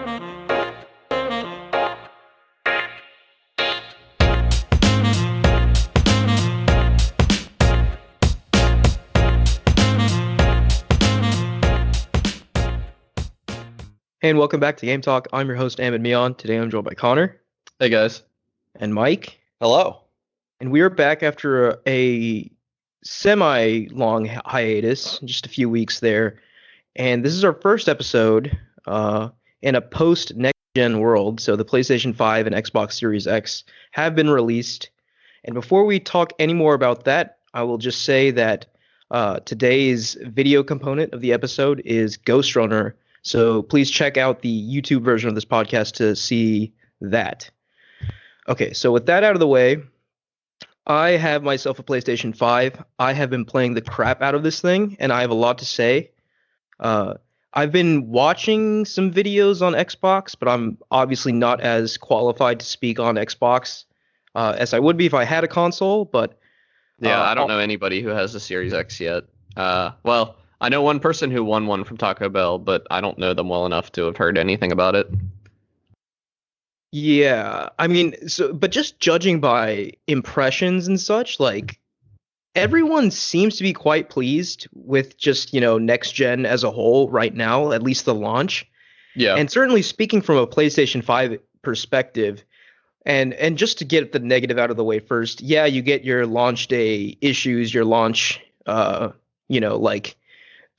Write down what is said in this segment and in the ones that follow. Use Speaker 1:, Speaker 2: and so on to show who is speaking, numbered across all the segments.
Speaker 1: Hey, and welcome back to Game Talk. I'm your host, Ahmed Mion. Today I'm joined by Connor
Speaker 2: Hey guys.
Speaker 1: and Mike.
Speaker 2: Hello.
Speaker 1: And we are back after a semi-long hiatus, just a few weeks there. And this is our first episode in a post-next-gen world. So the PlayStation 5 and Xbox Series X have been released. And before we talk any more about that, I will just say that today's video component of the episode is Ghost Runner. So please check out the YouTube version of this podcast to see that. Okay, so with that out of the way, I have myself a PlayStation 5. I have been playing the crap out of this thing, and I have a lot to say. I've been watching some videos on Xbox, but I'm obviously not as qualified to speak on Xbox as I would be if I had a console, but...
Speaker 2: Yeah, I don't know anybody who has a Series X yet. Well, I know one person who won one from Taco Bell, but I don't know them well enough to have heard anything about it.
Speaker 1: Yeah, I mean, but just judging by impressions and such, like, everyone seems to be quite pleased with just, next gen as a whole right now, at least the launch.
Speaker 2: Yeah.
Speaker 1: And certainly speaking from a PlayStation 5 perspective, and just to get the negative out of the way first, yeah, you get your launch day issues, your launch, like,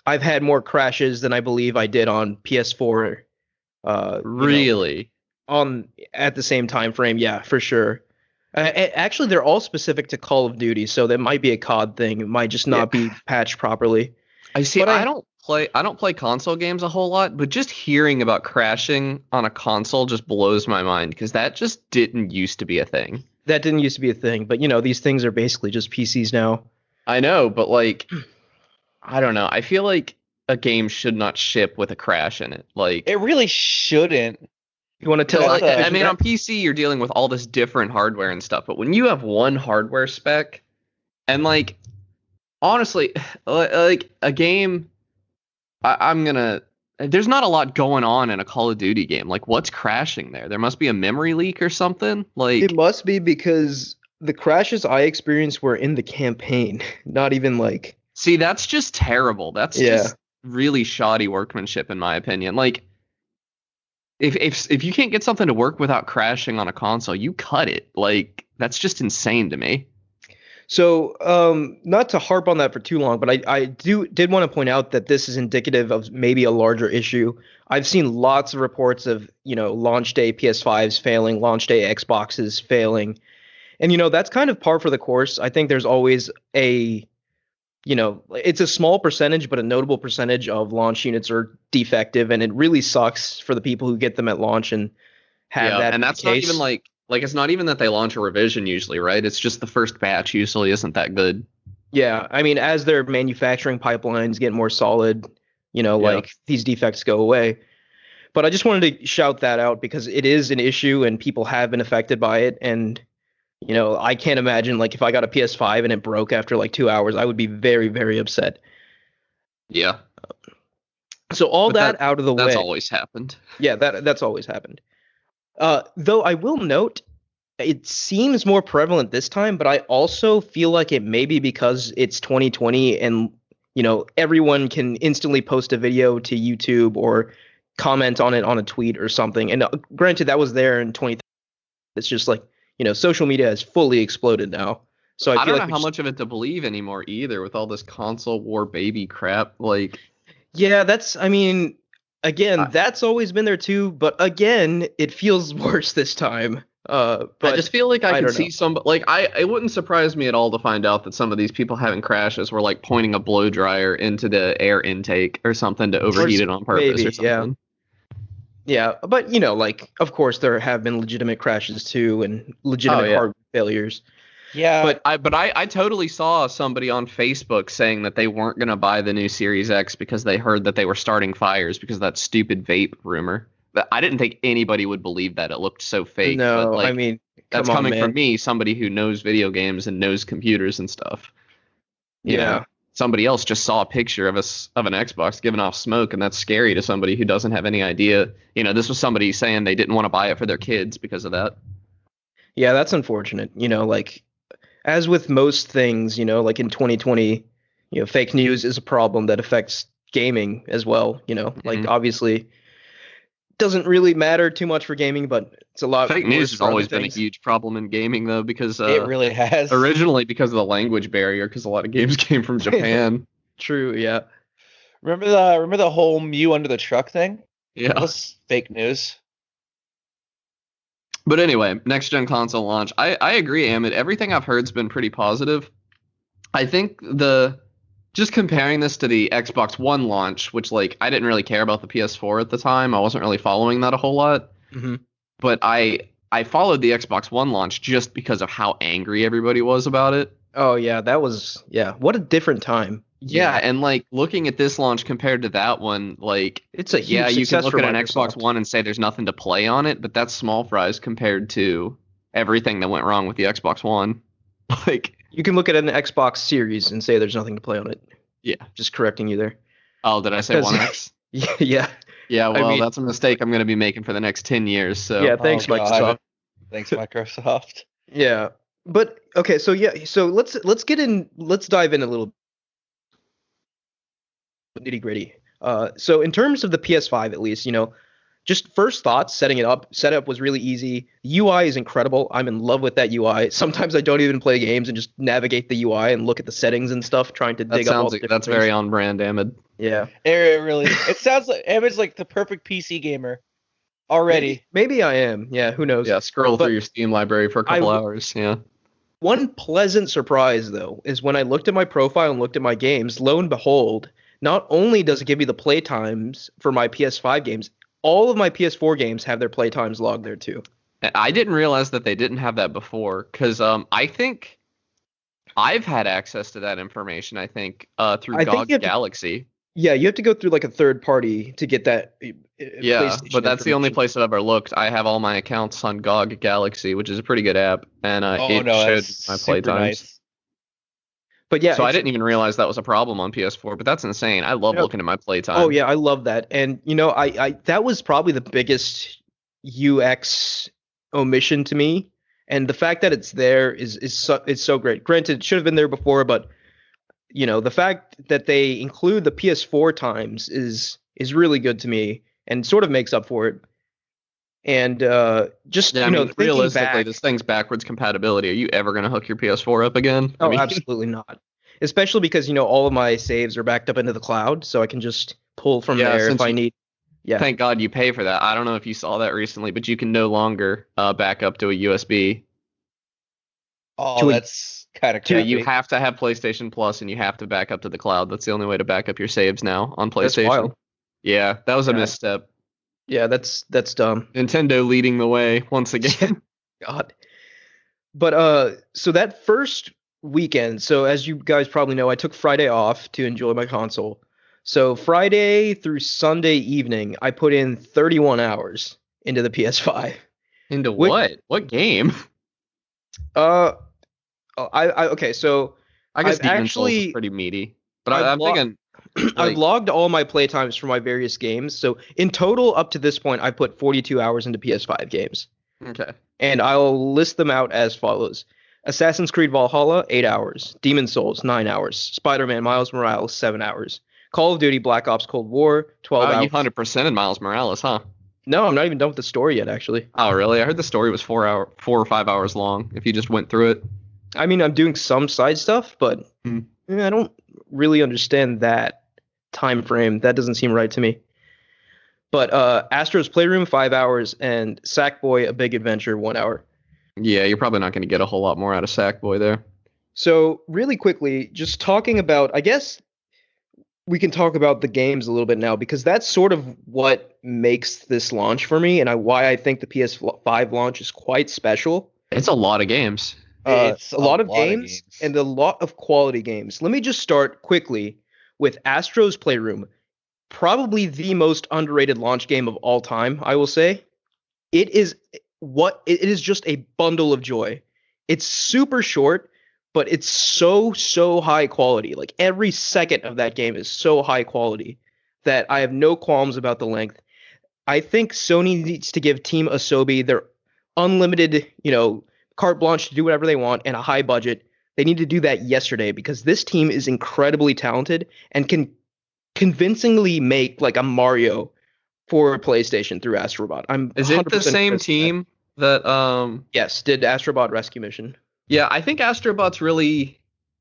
Speaker 1: I've had more crashes than I believe I did on PS4.
Speaker 2: Really?
Speaker 1: At the same time frame, yeah, for sure. Actually, they're all specific to Call of Duty, so that might be a COD thing. It might just not be patched properly.
Speaker 2: I see. I don't play console games a whole lot, but just hearing about crashing on a console just blows my mind because that just didn't used to be a thing.
Speaker 1: That didn't used to be a thing, but these things are basically just PCs now.
Speaker 2: I know, but like, I don't know. I feel like a game should not ship with a crash in it. Like,
Speaker 3: it really shouldn't.
Speaker 1: You want to tell?
Speaker 2: I mean, on PC you're dealing with all this different hardware and stuff, but when you have one hardware spec, and like, honestly, like a game, there's not a lot going on in a Call of Duty game. Like, what's crashing there? There must be a memory leak or something. Like,
Speaker 1: it must be because the crashes I experienced were in the campaign, not even like.
Speaker 2: See, that's just terrible. That's just really shoddy workmanship, in my opinion. Like, if you can't get something to work without crashing on a console, you cut it. Like, that's just insane to me.
Speaker 1: So, not to harp on that for too long, but I did want to point out that this is indicative of maybe a larger issue. I've seen lots of reports of, launch day PS5s failing, launch day Xboxes failing. And, that's kind of par for the course. I think there's always it's a small percentage, but a notable percentage of launch units are defective, and it really sucks for the people who get them at launch and have that.
Speaker 2: And that's not even like it's not even that they launch a revision usually, right? It's just the first batch usually isn't that good.
Speaker 1: Yeah, I mean, as their manufacturing pipelines get more solid, like these defects go away. But I just wanted to shout that out because it is an issue and people have been affected by it. And I can't imagine, like, if I got a PS5 and it broke after like 2 hours, I would be very, very upset.
Speaker 2: Yeah.
Speaker 1: So that out of the way.
Speaker 2: That's always happened.
Speaker 1: Yeah, that's always happened. Though I will note, it seems more prevalent this time, but I also feel like it may be because it's 2020 and, everyone can instantly post a video to YouTube or comment on it on a tweet or something. And granted, that was there in 2013. It's just like, social media has fully exploded now. So I feel
Speaker 2: don't know how much of it to believe anymore either with all this console war baby crap. Like,
Speaker 1: yeah, that's always been there too. But again, it feels worse this time. But
Speaker 2: I just feel like I could see some, like, it wouldn't surprise me at all to find out that some of these people having crashes were like pointing a blow dryer into the air intake or something to overheat it on purpose or something.
Speaker 1: Yeah, but like, of course there have been legitimate crashes too and legitimate hardware failures.
Speaker 3: Yeah,
Speaker 2: but I totally saw somebody on Facebook saying that they weren't going to buy the new Series X because they heard that they were starting fires because of that stupid vape rumor. But I didn't think anybody would believe that. It looked so fake.
Speaker 1: No,
Speaker 2: but, like,
Speaker 1: I mean,
Speaker 2: that's coming from me, somebody who knows video games and knows computers and stuff.
Speaker 1: Yeah.
Speaker 2: somebody else just saw a picture of an Xbox giving off smoke, and that's scary to somebody who doesn't have any idea. This was somebody saying they didn't want to buy it for their kids because of that.
Speaker 1: Yeah, that's unfortunate. Like as with most things, like in 2020, fake news is a problem that affects gaming as well. Like obviously doesn't really matter too much for gaming, but it's a lot.
Speaker 2: Fake news has always been a huge problem in gaming, though, because
Speaker 3: it really has.
Speaker 2: Originally because of the language barrier, because a lot of games came from Japan.
Speaker 1: True, yeah.
Speaker 3: Remember the whole Mew under the truck thing?
Speaker 2: Yeah,
Speaker 3: that was fake news.
Speaker 2: But anyway, next gen console launch. I agree, Amit. Everything I've heard's been pretty positive. I think just comparing this to the Xbox One launch, which like I didn't really care about the PS4 at the time. I wasn't really following that a whole lot.
Speaker 1: Mm-hmm.
Speaker 2: But I followed the Xbox One launch just because of how angry everybody was about it.
Speaker 1: Oh yeah, what a different time.
Speaker 2: Yeah, and like looking at this launch compared to that one, like
Speaker 1: it's a huge
Speaker 2: you can look at an
Speaker 1: Microsoft.
Speaker 2: Xbox One and say there's nothing to play on it, but that's small fries compared to everything that went wrong with the Xbox One. Like
Speaker 1: you can look at an Xbox Series and say there's nothing to play on it.
Speaker 2: Yeah,
Speaker 1: just correcting you there.
Speaker 2: Oh, did I say One X?
Speaker 1: Yeah.
Speaker 2: Yeah, well, that's a mistake I'm going to be making for the next 10 years. So
Speaker 1: yeah, thanks, Microsoft.
Speaker 3: Thanks, Microsoft.
Speaker 1: Yeah, but okay, so let's dive in a little nitty gritty. So in terms of the PS5, at least, just first thoughts, setup was really easy. The UI is incredible. I'm in love with that UI. Sometimes I don't even play games and just navigate the UI and look at the settings and stuff, trying to dig up all the different
Speaker 2: that's
Speaker 1: things.
Speaker 2: very on brand, Ahmed.
Speaker 1: Yeah.
Speaker 3: It really. It sounds like Ahmed's like the perfect PC gamer already.
Speaker 1: Maybe I am. Yeah, who knows?
Speaker 2: Yeah, scroll through your Steam library for a couple hours. Yeah.
Speaker 1: One pleasant surprise, though, is when I looked at my profile and looked at my games, lo and behold, not only does it give me the play times for my PS5 games, all of my PS4 games have their play times logged there too.
Speaker 2: I didn't realize that they didn't have that before, because I think I've had access to that information, through GOG Galaxy.
Speaker 1: Yeah, you have to go through like a third party to get that.
Speaker 2: Yeah, but that's the only place I've ever looked. I have all my accounts on GOG Galaxy, which is a pretty good app, and it showed my play times. Nice.
Speaker 1: But yeah,
Speaker 2: so I didn't even realize that was a problem on PS4, but that's insane. I love looking at my playtime.
Speaker 1: Oh yeah, I love that. And I that was probably the biggest UX omission to me. And the fact that it's there is so great. Granted, it should have been there before, but the fact that they include the PS4 times is really good to me and sort of makes up for it. And
Speaker 2: realistically, this thing's backwards compatibility. Are you ever going to hook your PS4 up again?
Speaker 1: Oh, absolutely not. Especially because all of my saves are backed up into the cloud, so I can just pull from there if I need. Yeah.
Speaker 2: Thank God you pay for that. I don't know if you saw that recently, but you can no longer back up to a USB.
Speaker 3: Oh, that's kind of crazy.
Speaker 2: Yeah, you have to have PlayStation Plus, and you have to back up to the cloud. That's the only way to back up your saves now on PlayStation. That's wild. Yeah, that was a misstep.
Speaker 1: Yeah, that's dumb.
Speaker 2: Nintendo leading the way once again.
Speaker 1: God. But so that first weekend, so as you guys probably know, I took Friday off to enjoy my console. So Friday through Sunday evening, I put in 31 hours into the PS5.
Speaker 2: Into what? What game?
Speaker 1: Okay, so
Speaker 2: I guess Demon's Souls is pretty meaty, but I'm thinking.
Speaker 1: I've logged all my playtimes for my various games. So in total, up to this point, I put 42 hours into PS5 games.
Speaker 2: Okay.
Speaker 1: And I'll list them out as follows. Assassin's Creed Valhalla, 8 hours. Demon's Souls, 9 hours. Spider-Man Miles Morales, 7 hours. Call of Duty Black Ops Cold War, 12 hours.
Speaker 2: You 100% in Miles Morales, huh?
Speaker 1: No, I'm not even done with the story yet, actually.
Speaker 2: Oh, really? I heard the story was 4 or 5 hours long if you just went through it.
Speaker 1: I mean, I'm doing some side stuff, but I don't really understand that time frame. That doesn't seem right to me. But Astro's Playroom, 5 hours, and Sackboy: A Big Adventure, 1 hour.
Speaker 2: Yeah, you're probably not going to get a whole lot more out of Sackboy there.
Speaker 1: So really quickly, just talking about, I guess we can talk about the games a little bit now, because that's sort of what makes this launch for me, and why I think the PS5 launch is quite special.
Speaker 2: It's a lot of games.
Speaker 1: It's a lot of games and a lot of quality games. Let me just start quickly with Astro's Playroom, probably the most underrated launch game of all time, I will say. It is just a bundle of joy. It's super short, but it's so high quality. Like every second of that game is so high quality that I have no qualms about the length. I think Sony needs to give Team Asobi their unlimited, carte blanche to do whatever they want and a high budget. They need to do that yesterday because this team is incredibly talented and can convincingly make like a Mario for PlayStation through Astrobot. I'm
Speaker 2: Is it the
Speaker 1: 100%
Speaker 2: same
Speaker 1: convinced of that.
Speaker 2: team that
Speaker 1: Yes, did Astrobot Rescue Mission.
Speaker 2: Yeah, I think Astrobot's really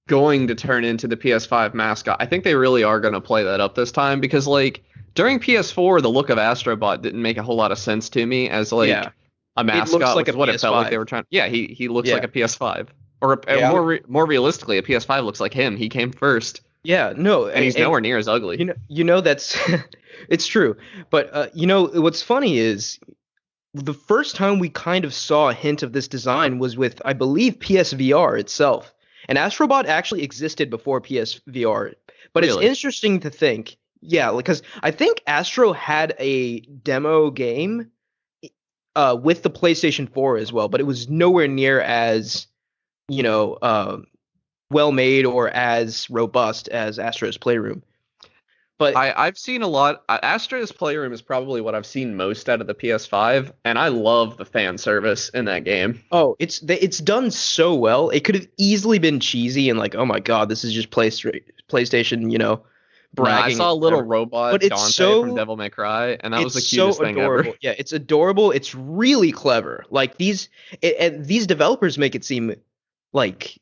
Speaker 2: going to turn into the PS5 mascot. I think they really are going to play that up this time because like during PS4 the look of Astrobot didn't make a whole lot of sense to me as like
Speaker 1: Yeah.
Speaker 2: a mascot,
Speaker 1: looks like
Speaker 2: which is
Speaker 1: a
Speaker 2: what it felt like
Speaker 1: PS5.
Speaker 2: they were trying. Yeah, he looks
Speaker 1: Yeah.
Speaker 2: like a PS5. Or
Speaker 3: Yeah.
Speaker 2: more realistically, a PS5 looks like him. He came first,
Speaker 1: Yeah, no,
Speaker 2: and he's nowhere near as ugly.
Speaker 1: that's it's true. But what's funny is the first time we kind of saw a hint of this design was with, I believe, PSVR itself. And Astrobot actually existed before PSVR. But
Speaker 2: Really?
Speaker 1: It's interesting to think, yeah, because I think Astro had a demo game with the PlayStation 4 as well, but it was nowhere near as, well made or as robust as Astro's Playroom. But
Speaker 2: I've seen a lot. Astra's Playroom is probably what I've seen most out of the PS5, and I love the fan service in that game.
Speaker 1: oh, it's done so well. It could have easily been cheesy and like, oh my god, this is just PlayStation, bragging.
Speaker 2: I saw a little robot
Speaker 1: But it's
Speaker 2: Dante from Devil May Cry, and that was the cutest thing
Speaker 1: adorable.
Speaker 2: ever.
Speaker 1: Yeah, it's adorable. It's really clever. Like these developers make it seem like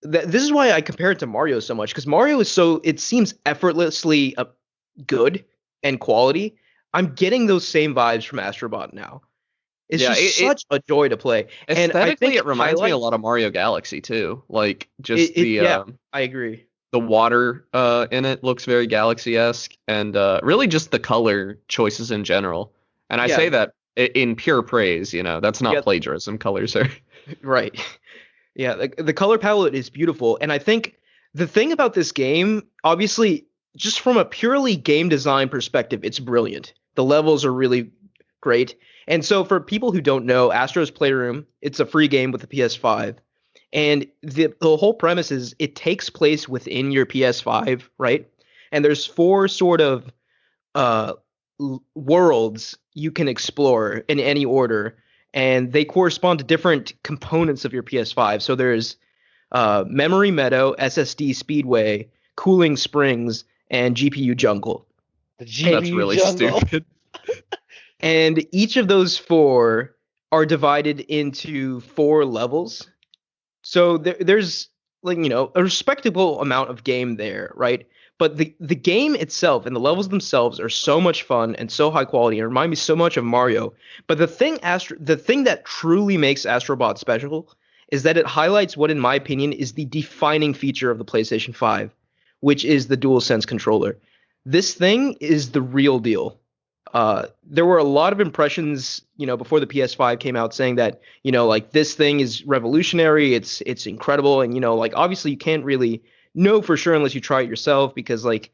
Speaker 1: this is why I compare it to Mario so much because Mario is it seems effortlessly good and quality. I'm getting those same vibes from Astrobot now. It's just such a joy to play. And I
Speaker 2: Aesthetically,
Speaker 1: think
Speaker 2: it reminds me a lot of Mario Galaxy too. Like just
Speaker 1: I agree.
Speaker 2: the water in it looks very Galaxy-esque, and really just the color choices in general. And I say that in pure praise. That's not plagiarism. Colors are
Speaker 1: right. Yeah, the color palette is beautiful, and I think the thing about this game, obviously, just from a purely game design perspective, it's brilliant. The levels are really great. And so for people who don't know, Astro's Playroom, it's a free game with the PS5. And the whole premise is it takes place within your PS5, right? And there's 4 sort of worlds you can explore in any order, and they correspond to different components of your PS5. So there's Memory Meadow, SSD Speedway, Cooling Springs, and GPU Jungle.
Speaker 3: The GPU
Speaker 2: That's really
Speaker 3: jungle.
Speaker 2: stupid.
Speaker 1: And each of those 4 are divided into 4 levels. So there's like, a respectable amount of game there, right? But the game itself and the levels themselves are so much fun and so high quality and remind me so much of Mario. But the thing that truly makes Astrobot special is that it highlights what, in my opinion, is the defining feature of the PlayStation 5, which is the DualSense controller. This thing is the real deal. There were a lot of impressions, before the PS5 came out saying that, like this thing is revolutionary, it's incredible, and like obviously you can't really know for sure unless you try it yourself because like,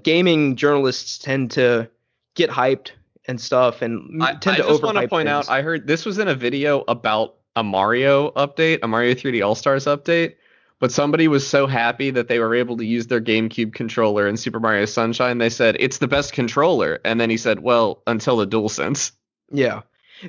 Speaker 1: gaming journalists tend to get hyped and stuff and tend to overhype. I just want to
Speaker 2: point out, I heard this was in a video about a Mario update, a Mario 3D All-Stars update, but somebody was so happy that they were able to use their GameCube controller in Super Mario Sunshine, they said, it's the best controller. And then he said, well, until the DualSense.
Speaker 1: Yeah.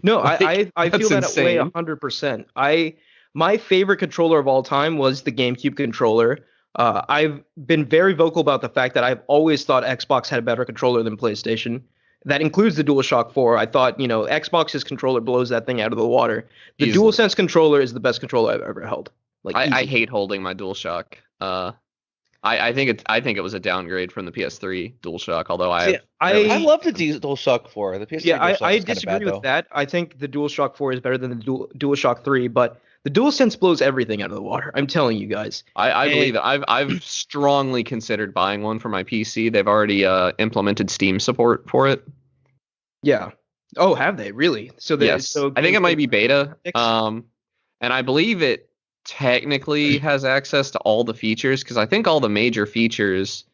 Speaker 1: No,
Speaker 2: Like,
Speaker 1: I feel that
Speaker 2: insane.
Speaker 1: way 100%. My favorite controller of all time was the GameCube controller. I've been very vocal about the fact that I've always thought Xbox had a better controller than PlayStation. That includes the DualShock 4. I thought, Xbox's controller blows that thing out of the water. The
Speaker 2: Easily.
Speaker 1: DualSense controller is the best controller I've ever held. Like
Speaker 2: I hate holding my DualShock. I think it was a downgrade from the PS3 DualShock, although
Speaker 3: I love the DualShock 4. The PS3
Speaker 1: yeah,
Speaker 3: DualShock
Speaker 1: I
Speaker 3: is
Speaker 1: disagree
Speaker 3: bad,
Speaker 1: with
Speaker 3: though.
Speaker 1: that. I think the DualShock 4 is better than the DualShock 3, but the DualSense blows everything out of the water. I'm telling you guys.
Speaker 2: I believe it. I've strongly considered buying one for my PC. They've already implemented Steam support for it.
Speaker 1: Yeah. Oh, have they really?
Speaker 2: Yes. I think it might be beta. And I believe it technically has access to all the features because I think all the major features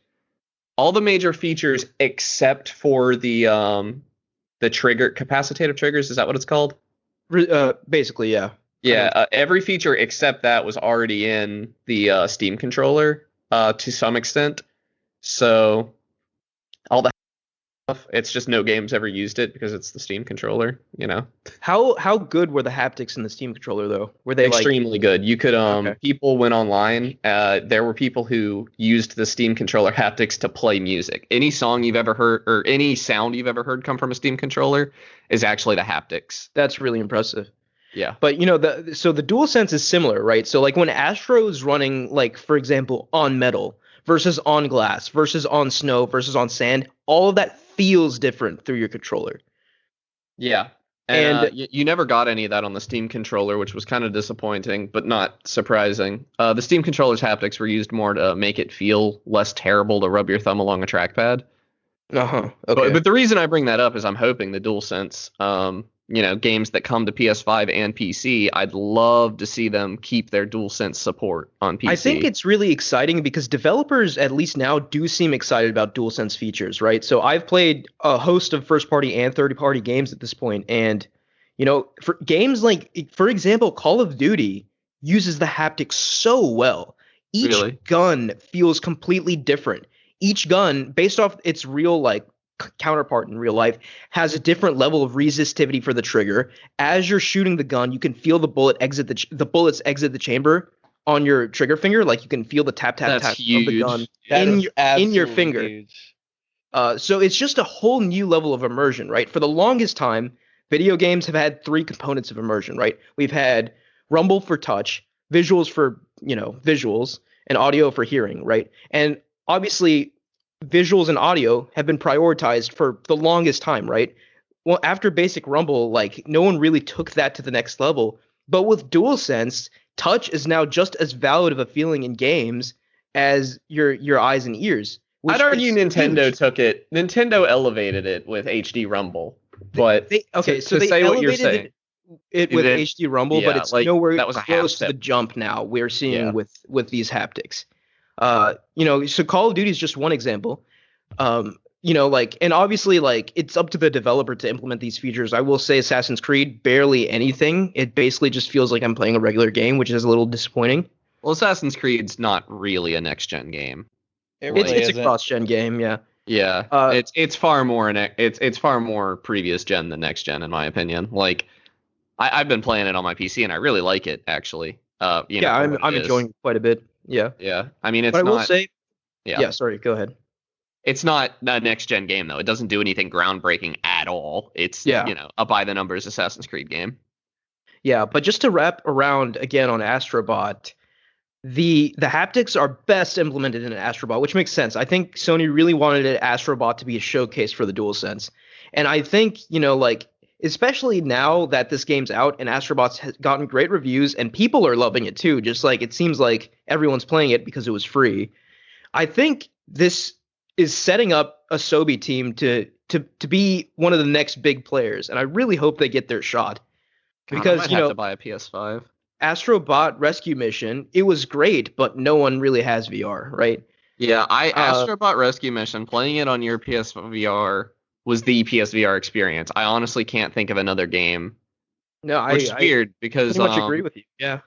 Speaker 2: except for the trigger capacitative triggers. Is that what it's called?
Speaker 1: Basically, yeah.
Speaker 2: Yeah, every feature except that was already in the Steam controller to some extent. So all the stuff, it's just no games ever used it because it's the Steam controller, you know.
Speaker 1: How good were the haptics in the Steam controller though? Were they like
Speaker 2: Extremely good. You could
Speaker 1: okay?
Speaker 2: people went online. There were people who used the Steam controller haptics to play music. Any song you've ever heard or any sound you've ever heard come from a Steam controller is actually the haptics.
Speaker 1: That's really impressive.
Speaker 2: Yeah.
Speaker 1: But so the DualSense is similar, right? So like when Astro's running, like for example, on metal versus on glass versus on snow versus on sand, all of that feels different through your controller.
Speaker 2: Yeah. And you never got any of that on the Steam controller, which was kind of disappointing, but not surprising. The Steam controller's haptics were used more to make it feel less terrible to rub your thumb along a trackpad.
Speaker 1: Uh-huh. Okay.
Speaker 2: But the reason I bring that up is I'm hoping the DualSense, games that come to PS5 and PC, I'd love to see them keep their DualSense support on PC.
Speaker 1: I think it's really exciting because developers, at least now, do seem excited about DualSense features, right? So I've played a host of first-party and third-party games at this point, and for games like, for example, Call of Duty uses the haptics so well. Each
Speaker 2: Really?
Speaker 1: gun feels completely different. Each gun, based off its real counterpart in real life, has a different level of resistivity for the trigger. As you're shooting the gun, you can feel the bullet exit the bullets exit the chamber on your trigger finger. Like you can feel the tap tap tap
Speaker 2: huge.
Speaker 1: of the gun
Speaker 3: That is
Speaker 1: in your
Speaker 3: absolutely
Speaker 1: finger.
Speaker 3: huge.
Speaker 1: So it's just a whole new level of immersion, right? For the longest time, video games have had three components of immersion, right? We've had rumble for touch, visuals for visuals, and audio for hearing, right? And obviously visuals and audio have been prioritized for the longest time, right? Well, after basic rumble, like no one really took that to the next level. But with DualSense, touch is now just as valid of a feeling in games as your eyes and ears.
Speaker 2: I'd argue Nintendo
Speaker 1: huge.
Speaker 2: took it. Nintendo elevated it with HD Rumble, but
Speaker 1: they
Speaker 2: say what you're saying.
Speaker 1: elevated it with HD Rumble, but it's nowhere
Speaker 2: that was a
Speaker 1: close to
Speaker 2: half
Speaker 1: the
Speaker 2: step.
Speaker 1: jump now we're seeing
Speaker 2: Yeah.
Speaker 1: with these haptics. So Call of Duty is just one example. And obviously, like, it's up to the developer to implement these features. I will say Assassin's Creed, barely anything. It basically just feels like I'm playing a regular game, which is a little disappointing.
Speaker 2: Well, Assassin's Creed's not really a next gen game.
Speaker 3: It really
Speaker 1: It's
Speaker 3: isn't.
Speaker 1: a cross-gen game, yeah.
Speaker 2: Yeah, it's far more it's far more previous gen than next gen in my opinion. Like, I've been playing it on my PC and I really like it actually.
Speaker 1: I'm enjoying it quite a bit. Yeah.
Speaker 2: Yeah, I mean
Speaker 1: But I will say,
Speaker 2: yeah,
Speaker 1: sorry, go ahead.
Speaker 2: it's not a next gen game though. It doesn't do anything groundbreaking at all. It's a by the numbers Assassin's Creed game.
Speaker 1: Yeah, but just to wrap around again on Astrobot, the haptics are best implemented in an Astrobot, which makes sense. I think Sony really wanted an Astrobot to be a showcase for the DualSense. And I think, especially now that this game's out and Astrobot's has gotten great reviews and people are loving it too, just like it seems like everyone's playing it because it was free. I think this is setting up a Sobi team to be one of the next big players, and I really hope they get their shot. Because
Speaker 2: I might have to buy a PS5.
Speaker 1: Astrobot Rescue Mission, it was great, but no one really has VR, right?
Speaker 2: Yeah, Astrobot Rescue Mission, playing it on your PSVR was the PSVR experience. I honestly can't think of another game.
Speaker 1: No,
Speaker 2: which is weird because
Speaker 1: pretty much agree with you. Yeah.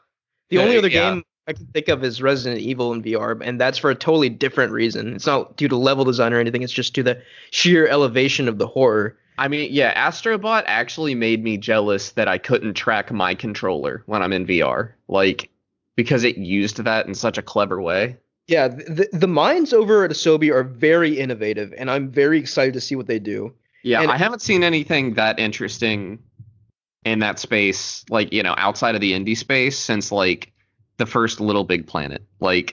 Speaker 1: The only other game I can think of is Resident Evil in VR, and that's for a totally different reason. It's not due to level design or anything, it's just to the sheer elevation of the horror.
Speaker 2: I mean, yeah, Astrobot actually made me jealous that I couldn't track my controller when I'm in VR, like, because it used that in such a clever way.
Speaker 1: Yeah, the minds over at Asobi are very innovative, and I'm very excited to see what they do.
Speaker 2: Yeah,
Speaker 1: and
Speaker 2: I haven't seen anything that interesting in that space, like, outside of the indie space since, like, the first Little Big Planet. Like,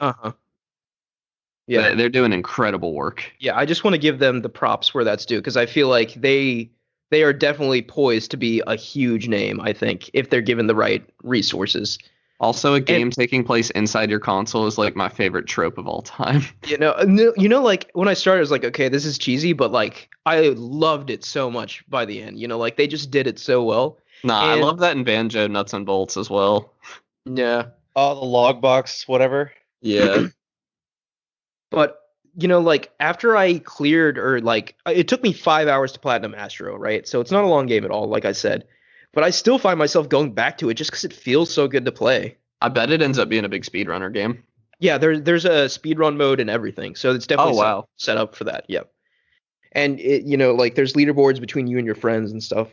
Speaker 1: yeah,
Speaker 2: they're doing incredible work.
Speaker 1: Yeah, I just want to give them the props where that's due, because I feel like they are definitely poised to be a huge name, I think, if they're given the right resources.
Speaker 2: Also, a game taking place inside your console is like my favorite trope of all time.
Speaker 1: Like when I started, I was like, okay, this is cheesy, but like I loved it so much by the end. Like they just did it so well.
Speaker 2: I love that in Banjo Nuts and Bolts as well.
Speaker 1: Yeah.
Speaker 3: Oh, the log box, whatever.
Speaker 2: Yeah.
Speaker 1: But like after I cleared, or like it took me 5 hours to platinum Astro, right? So it's not a long game at all, like I said. but I still find myself going back to it just because it feels so good to play.
Speaker 2: I bet it ends up being a big speedrunner game.
Speaker 1: Yeah, there's a speedrun mode and everything, so it's
Speaker 2: Oh,
Speaker 1: definitely
Speaker 2: wow.
Speaker 1: set up for that. Yep. And it, like there's leaderboards between you and your friends and stuff,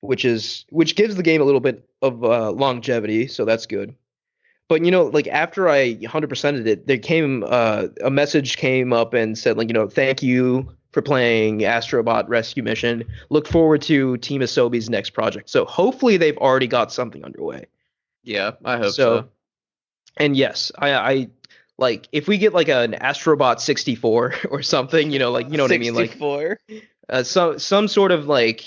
Speaker 1: which gives the game a little bit of longevity, so that's good. But like after I 100%ed it, there came a message came up and said like thank you for playing Astrobot Rescue Mission. Look forward to Team Asobi's next project. So hopefully they've already got something underway.
Speaker 2: Yeah, I hope so.
Speaker 1: And yes, I like if we get like an Astrobot 64 or something, like what I mean, like
Speaker 3: 64.
Speaker 1: some sort of like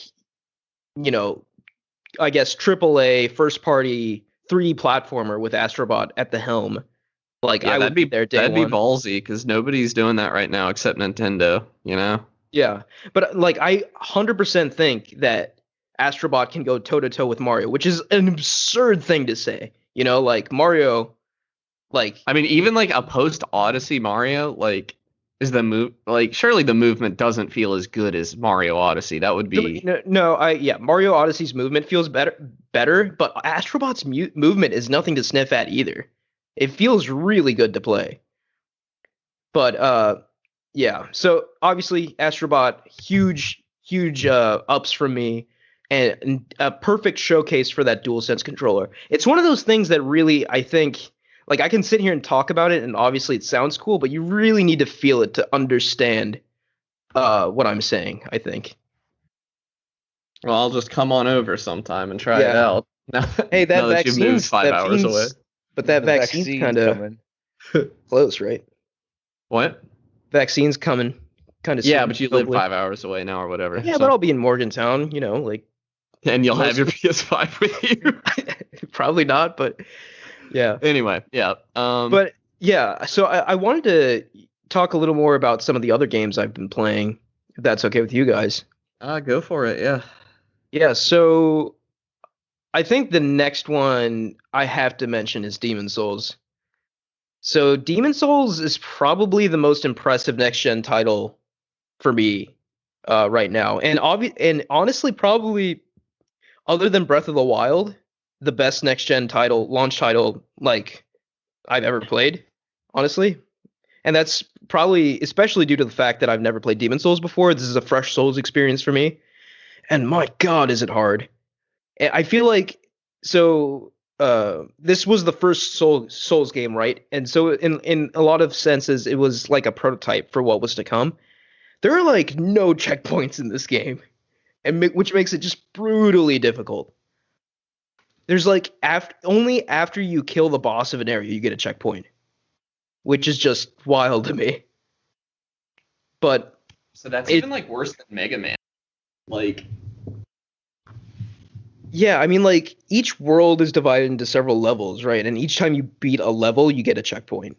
Speaker 1: I guess AAA first party 3D platformer with Astrobot at the helm. Like
Speaker 2: Yeah,
Speaker 1: I would be there day
Speaker 2: that'd
Speaker 1: one.
Speaker 2: be ballsy because nobody's doing that right now except Nintendo.
Speaker 1: Yeah, but like I 100% think that Astrobot can go toe to toe with Mario, which is an absurd thing to say. Like Mario, like
Speaker 2: I mean, even like a post Odyssey Mario, like is the move like surely the movement doesn't feel as good as Mario Odyssey. That would be
Speaker 1: Mario Odyssey's movement feels better, but Astrobot's movement is nothing to sniff at either. It feels really good to play. But yeah, so obviously Astrobot, huge ups from me, and a perfect showcase for that DualSense controller. It's one of those things that really I think like I can sit here and talk about it, and obviously it sounds cool, but you really need to feel it to understand what I'm saying, I think.
Speaker 2: Well, I'll just come on over sometime and try it out.
Speaker 1: Hey, that
Speaker 2: now that you've moved 5 hours away.
Speaker 1: But that
Speaker 3: The
Speaker 1: vaccine's kind of
Speaker 3: coming.
Speaker 1: close, right?
Speaker 2: What?
Speaker 1: Vaccine's coming kind of soon.
Speaker 2: Yeah, but you live
Speaker 1: hopefully.
Speaker 2: 5 hours away now or whatever.
Speaker 1: Yeah, but I'll be in Morgantown, like.
Speaker 2: And you'll have your PS5 with you.
Speaker 1: Probably not, but yeah.
Speaker 2: Anyway, yeah.
Speaker 1: But yeah, so I wanted to talk a little more about some of the other games I've been playing, if that's okay with you guys.
Speaker 2: Go for it, yeah.
Speaker 1: Yeah, so I think the next one I have to mention is Demon's Souls. So Demon's Souls is probably the most impressive next-gen title for me right now. And honestly, probably other than Breath of the Wild, the best next-gen launch title, like, I've ever played, honestly. And that's probably, especially due to the fact that I've never played Demon's Souls before. This is a fresh Souls experience for me. And my God, is it hard. I feel like, so this was the first Souls game, right? And so in a lot of senses, it was like a prototype for what was to come. There are like no checkpoints in this game, which makes it just brutally difficult. There's like only after you kill the boss of an area you get a checkpoint, which is just wild to me. But
Speaker 2: so that's even like worse than Mega Man. Like,
Speaker 1: yeah, I mean, like each world is divided into several levels, right? And each time you beat a level, you get a checkpoint.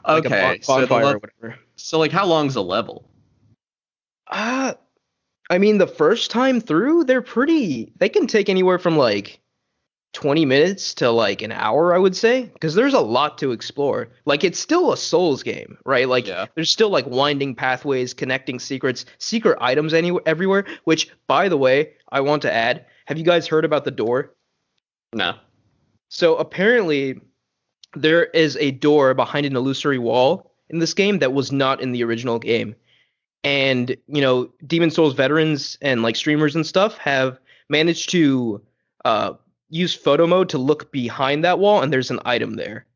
Speaker 2: Okay,
Speaker 1: like a bonfire or whatever.
Speaker 2: So like, how long's a level?
Speaker 1: I mean, the first time through, they can take anywhere from like 20 minutes to like an hour, I would say, because there's a lot to explore. Like, it's still a Souls game, right? Like, There's still like winding pathways, connecting secret items everywhere, which, by the way, I want to add, have you guys heard about the door?
Speaker 2: No.
Speaker 1: So apparently there is a door behind an illusory wall in this game that was not in the original game. And, Demon Souls veterans and like streamers and stuff have managed to use photo mode to look behind that wall, and there's an item there.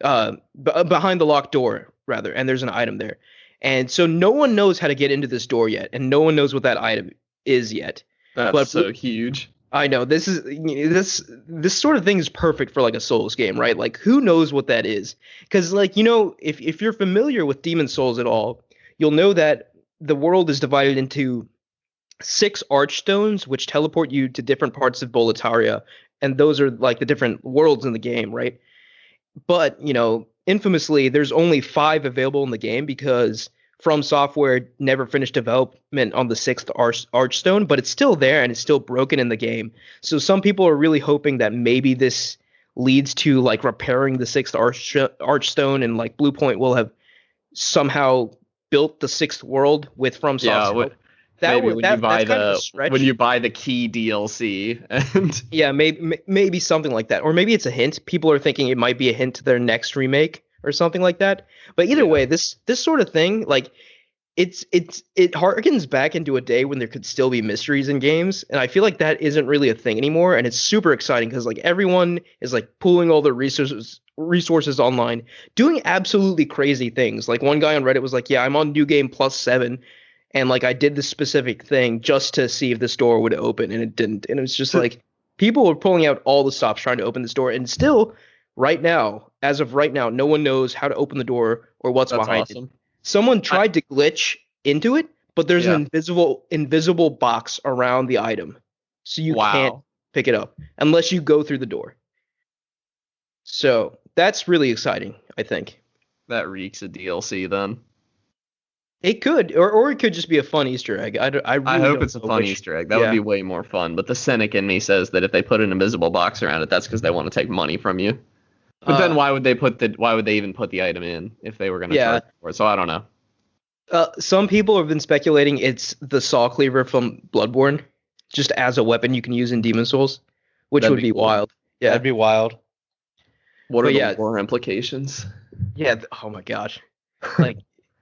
Speaker 1: Behind the locked door, rather, and there's an item there. And so no one knows how to get into this door yet, and no one knows what that item is yet.
Speaker 2: That's so huge.
Speaker 1: I know, this sort of thing is perfect for like a Souls game, right? Like, who knows what that is? Because like, if you're familiar with Demon Souls at all, you'll know that the world is divided into 6 archstones, which teleport you to different parts of Boletaria, and those are like the different worlds in the game, right? But, infamously, there's only 5 available in the game because From Software never finished development on the 6th archstone, but it's still there and it's still broken in the game. So some people are really hoping that maybe this leads to like repairing the 6th archstone, and like Bluepoint will have somehow built the 6th world with From Software.
Speaker 2: maybe
Speaker 1: was that's kind of a stretch.
Speaker 2: when you buy the key DLC and
Speaker 1: Yeah, maybe something like that, or maybe it's a hint. People are thinking it might be a hint to their next remake or something like that. But either way, this sort of thing, like it harkens back into a day when there could still be mysteries in games, and I feel like that isn't really a thing anymore. And it's super exciting because like everyone is like pooling all their resources online, doing absolutely crazy things. Like one guy on Reddit was like, "Yeah, I'm on New Game +7." And like I did this specific thing just to see if this door would open, and it didn't. And it was just like people were pulling out all the stops trying to open this door, and still, right now, as of right now, no one knows how to open the door or what's
Speaker 2: that's
Speaker 1: behind
Speaker 2: awesome.
Speaker 1: it. Someone tried to glitch into it, but there's an invisible box around the item, so you can't pick it up unless you go through the door. So that's really exciting, I think.
Speaker 2: That reeks of DLC then.
Speaker 1: It could, or it could just be a fun Easter egg. I really
Speaker 2: hope
Speaker 1: don't
Speaker 2: it's a
Speaker 1: know
Speaker 2: fun Easter egg. That would be way more fun. But the cynic in me says that if they put an invisible box around it, that's because they want to take money from you. But then why would they even put the item in if they were going to charge for it? So I don't know.
Speaker 1: Some people have been speculating it's the saw cleaver from Bloodborne, just as a weapon you can use in Demon Souls, which would be cool. Wild. Yeah,
Speaker 3: that'd be wild.
Speaker 2: What are the lore implications?
Speaker 1: Yeah. Oh my gosh. Like,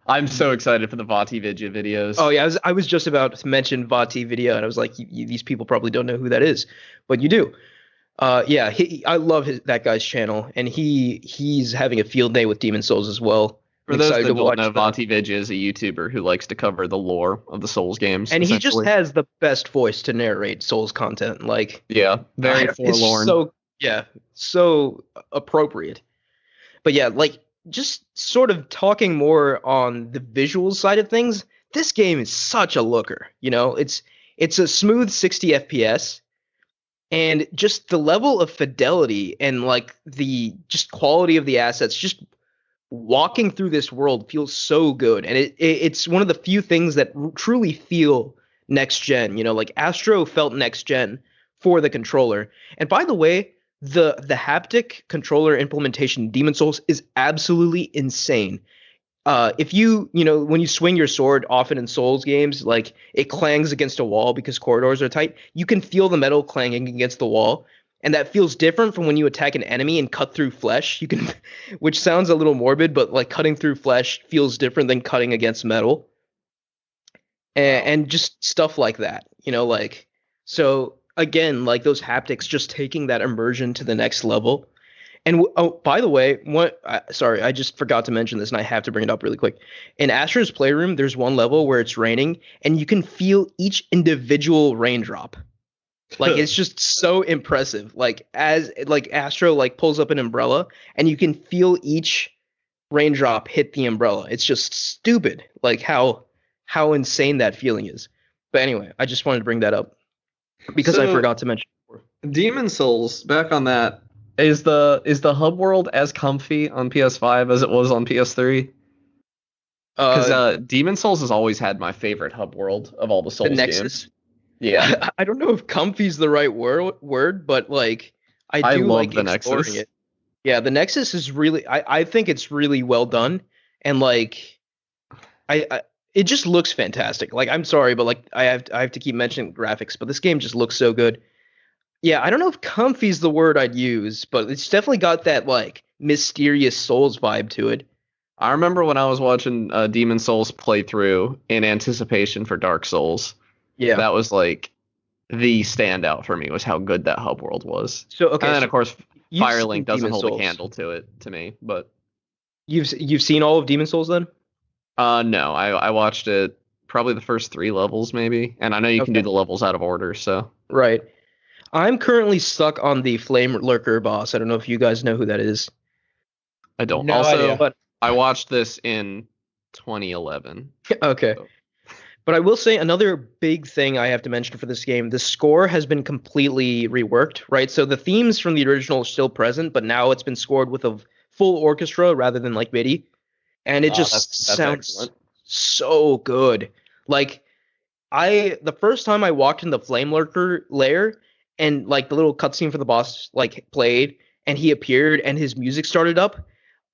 Speaker 2: I'm so excited for the Vati Vidya videos.
Speaker 1: Oh yeah, I was just about to mention Vati Vidya, and I was like, these people probably don't know who that is, but you do. Yeah, I love that guy's channel, and he's having a field day with Demon Souls as well.
Speaker 2: For those that don't know, Vati Vidya is a YouTuber who likes to cover the lore of the Souls games.
Speaker 1: And he just has the best voice to narrate Souls content. Like,
Speaker 2: very forlorn.
Speaker 1: So appropriate. But yeah, like, just sort of talking more on the visual side of things, this game is such a looker. You know, it's a smooth 60 FPS, and just the level of fidelity and like the just quality of the assets, just walking through this world feels so good. And it's one of the few things that truly feel next gen. You know, like Astro felt next gen for the controller. And by the way, the haptic controller implementation in Demon Souls is absolutely insane. If when you swing your sword often in Souls games, like it clangs against a wall because corridors are tight, you can feel the metal clanging against the wall. And that feels different from when you attack an enemy and cut through flesh. Which sounds a little morbid, but like cutting through flesh feels different than cutting against metal. And just stuff like that, like, so again, like those haptics, just taking that immersion to the next level. And by the way, sorry, I just forgot to mention this, and I have to bring it up really quick. In Astro's Playroom, there's one level where it's raining, and you can feel each individual raindrop. Like, it's just so impressive. Like, Astro like pulls up an umbrella, and you can feel each raindrop hit the umbrella. It's just stupid, like how insane that feeling is. But anyway, I just wanted to bring that up because I forgot to mention before.
Speaker 2: Demon Souls, back on that. Is the hub world as comfy on PS5 as it was on PS3? Because Demon Souls has always had my favorite hub world of all the Souls games. Yeah,
Speaker 1: I don't know if "comfy's" the right word, but like I do like the Nexus. It. Yeah, the Nexus is really. I think it's really well done, and like it just looks fantastic. Like, I'm sorry, but like I have to keep mentioning graphics, but this game just looks so good. Yeah, I don't know if "comfy's" the word I'd use, but it's definitely got that like mysterious Souls vibe to it.
Speaker 2: I remember when I was watching Demon Souls playthrough in anticipation for Dark Souls. Yeah, that was like the standout for me, was how good that hub world was.
Speaker 1: So okay,
Speaker 2: and then of course Firelink doesn't hold a candle to it to me, but
Speaker 1: you've seen all of Demon Souls then?
Speaker 2: No, I watched it probably the first 3 levels maybe, and I know you can do the levels out of order, so
Speaker 1: right. I'm currently stuck on the Flame Lurker boss. I don't know if you guys know who that is.
Speaker 2: I don't.
Speaker 3: No idea.
Speaker 2: But I watched this in 2011.
Speaker 1: Okay. So. But I will say another big thing I have to mention for this game, the score has been completely reworked, right? So the themes from the original are still present, but now it's been scored with a full orchestra rather than like MIDI. And it just that's sounds excellent. So good. Like, the first time I walked in the Flame Lurker lair, and like the little cutscene for the boss like played, and he appeared and his music started up,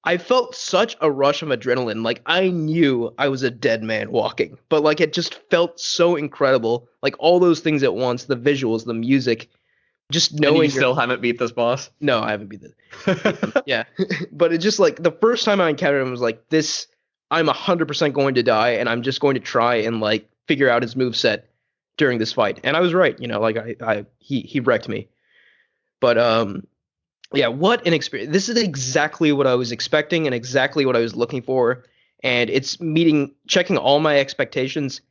Speaker 1: I felt such a rush of adrenaline. Like I knew I was a dead man walking, but like it just felt so incredible. Like all those things at once, the visuals, the music, just
Speaker 2: And you
Speaker 1: knowing you're
Speaker 2: still haven't beat this boss?
Speaker 1: no, I haven't beat him. Yeah. But it just like the first time I encountered him was like this I'm 100% going to die and I'm just going to try and like figure out his move set during this fight. And I was right, like he wrecked me. But yeah, what an experience. This is exactly what I was expecting and exactly what I was looking for. And it's checking all my expectations.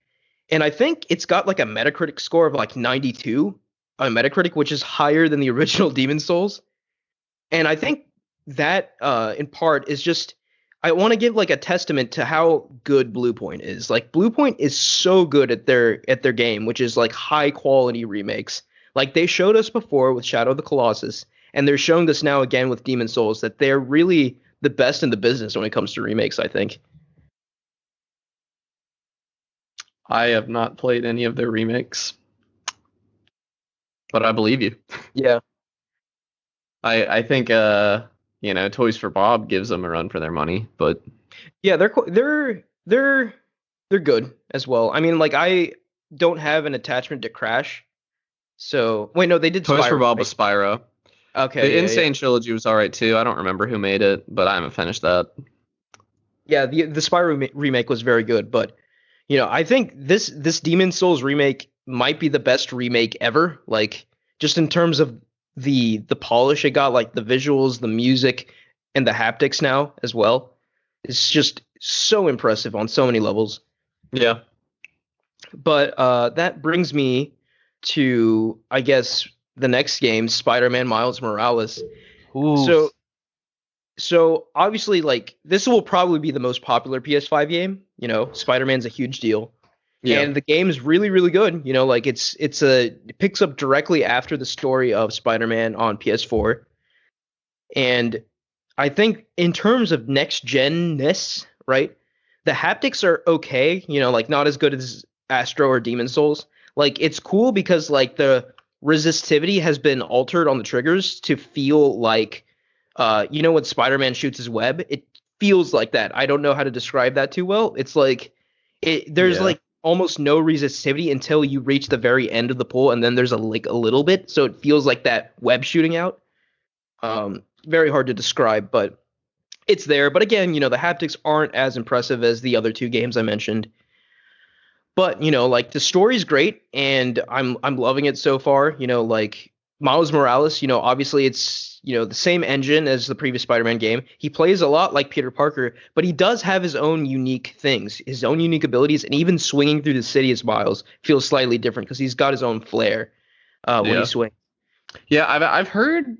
Speaker 1: And I think it's got like a Metacritic score of like 92 on Metacritic, which is higher than the original Demon Souls. And I think that in part is just I want to give like a testament to how good Bluepoint is. Like Bluepoint is so good at their game, which is like high quality remakes. Like they showed us before with Shadow of the Colossus, and they're showing this now again with Demon Souls that they're really the best in the business when it comes to remakes, I think.
Speaker 2: I have not played any of their remakes, but I believe you.
Speaker 1: Yeah.
Speaker 2: I think Toys for Bob gives them a run for their money, but
Speaker 1: yeah, they're good as well. I mean, like I don't have an attachment to Crash, so wait, no, they did
Speaker 2: Toys for
Speaker 1: Spyro,
Speaker 2: Bob
Speaker 1: right?
Speaker 2: was Spyro.
Speaker 1: Okay,
Speaker 2: The Insane Trilogy was alright too. I don't remember who made it, but I haven't finished that.
Speaker 1: Yeah, the Spyro remake was very good, but I think this Demon Souls remake might be the best remake ever. Like just in terms of the polish it got, like the visuals, the music, and the haptics now as well. It's just so impressive on so many levels.
Speaker 2: Yeah.
Speaker 1: But that brings me to, I guess, the next game, Spider-Man Miles Morales.
Speaker 3: Ooh.
Speaker 1: So obviously, like this will probably be the most popular PS5 game. Spider-Man's a huge deal,
Speaker 2: Yeah.
Speaker 1: and the game is really, really good. Like it picks up directly after the story of Spider-Man on PS4, and I think in terms of next gen-ness, right, the haptics are okay. Like not as good as Astro or Demon Souls. Like it's cool because like the resistivity has been altered on the triggers to feel like when Spider-Man shoots his web, it feels like that. I don't know how to describe that too well. It's like there's like almost no resistivity until you reach the very end of the pool, and then there's a little bit, so it feels like that web shooting out. Very hard to describe, but it's there. But again, the haptics aren't as impressive as the other two games I mentioned. But like the story's great, and I'm loving it so far. Like Miles Morales, obviously it's the same engine as the previous Spider-Man game. He plays a lot like Peter Parker, but he does have his own unique things, his own unique abilities, and even swinging through the city as Miles feels slightly different because he's got his own flair when he swings.
Speaker 2: Yeah, I've heard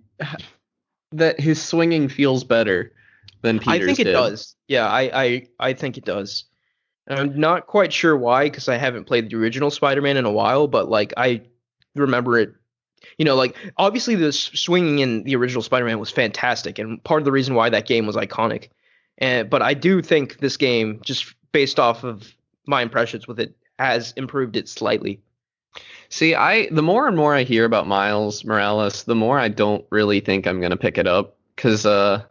Speaker 2: that his swinging feels better than Peter's.
Speaker 1: I think it does. Yeah, I think it does. I'm not quite sure why, because I haven't played the original Spider-Man in a while, but like I remember it. Like obviously the swinging in the original Spider-Man was fantastic, and part of the reason why that game was iconic. But I do think this game, just based off of my impressions with it, has improved it slightly.
Speaker 2: See, the more and more I hear about Miles Morales, the more I don't really think I'm gonna pick it up, because the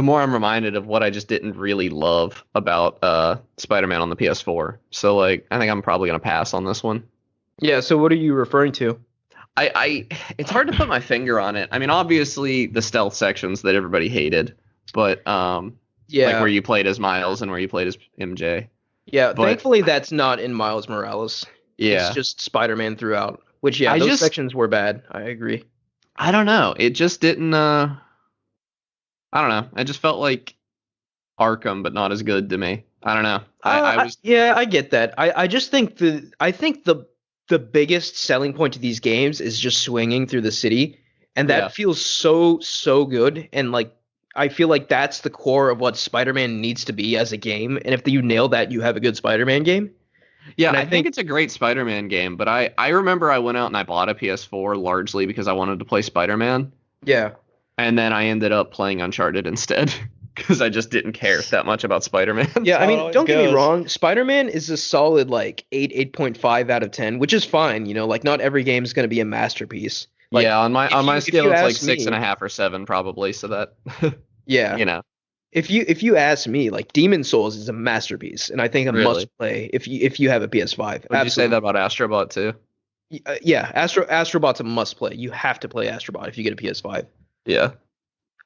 Speaker 2: more I'm reminded of what I just didn't really love about Spider-Man on the PS4. So like, I think I'm probably gonna pass on this one.
Speaker 1: Yeah. So what are you referring to?
Speaker 2: It's hard to put my finger on it. I mean, obviously the stealth sections that everybody hated, but like where you played as Miles and where you played as MJ.
Speaker 1: Yeah. Thankfully, that's not in Miles Morales.
Speaker 2: Yeah.
Speaker 1: It's just Spider-Man throughout. Which those sections were bad. I agree.
Speaker 2: I don't know. It just didn't. I don't know. I just felt like Arkham, but not as good to me. I don't know.
Speaker 1: I get that. I just think the biggest selling point to these games is just swinging through the city, and that feels so good. And like I feel like that's the core of what Spider-Man needs to be as a game. And if you nail that, you have a good Spider-Man game.
Speaker 2: Yeah, I think it's a great Spider-Man game, but I remember I went out and I bought a PS4 largely because I wanted to play Spider-Man.
Speaker 1: Yeah.
Speaker 2: And then I ended up playing Uncharted instead because I just didn't care that much about Spider-Man.
Speaker 1: Yeah, I mean, don't get me wrong. Spider-Man is a solid like 8.5 out of 10, which is fine. Like not every game is going to be a masterpiece. Like,
Speaker 2: yeah, on my scale, it's like 6.5 or 7 probably. So that.
Speaker 1: Yeah.
Speaker 2: You know,
Speaker 1: If you ask me, like Demon Souls is a masterpiece, and I think a
Speaker 2: really.
Speaker 1: must play if you have a PS5.
Speaker 2: Would you say that
Speaker 1: Absolutely.
Speaker 2: about Astrobot too?
Speaker 1: Yeah, Astrobot's a must play. You have to play Astrobot if you get a PS5.
Speaker 2: Yeah.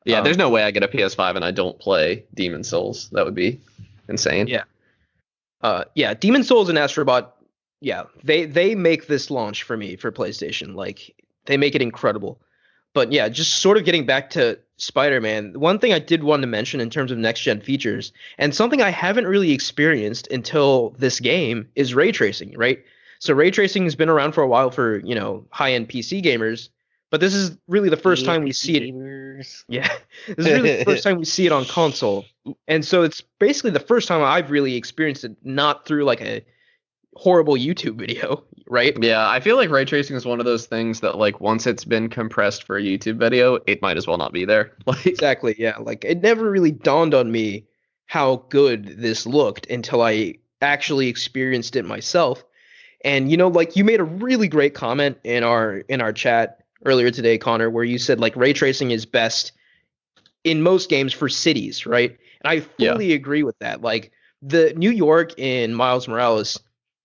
Speaker 2: Yeah,
Speaker 1: Um,
Speaker 2: there's no way I get a PS5 and I don't play Demon Souls. That would be insane.
Speaker 1: yeah. Yeah, Demon Souls and Astrobot, yeah, they make this launch for me for PlayStation. Like they make it incredible. But yeah, just sort of getting back to Spider-Man, one thing I did want to mention in terms of next gen features, and something I haven't really experienced until this game is ray tracing, right? So ray tracing has been around for a while for, high-end PC gamers, but this is really the first
Speaker 3: Yeah,
Speaker 1: time we
Speaker 3: PC
Speaker 1: see it.
Speaker 3: gamers.
Speaker 1: Yeah, this is really the first time we see it on console. And so it's basically the first time I've really experienced it not through like a horrible YouTube video, right?
Speaker 2: Yeah, I feel like ray tracing is one of those things that like once it's been compressed for a YouTube video, it might as well not be there. Like
Speaker 1: Exactly, yeah. Like it never really dawned on me how good this looked until I actually experienced it myself. And like you made a really great comment in our chat earlier today, Connor, where you said like ray tracing is best in most games for cities, right? And I
Speaker 2: yeah.
Speaker 1: fully agree with that. Like the New York in Miles Morales,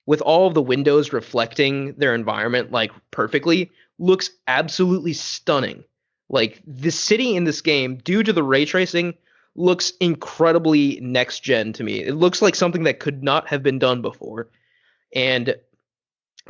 Speaker 1: with all of the windows reflecting their environment like perfectly, looks absolutely stunning. Like the city in this game, due to the ray tracing, looks incredibly next gen to me. It looks like something that could not have been done before. And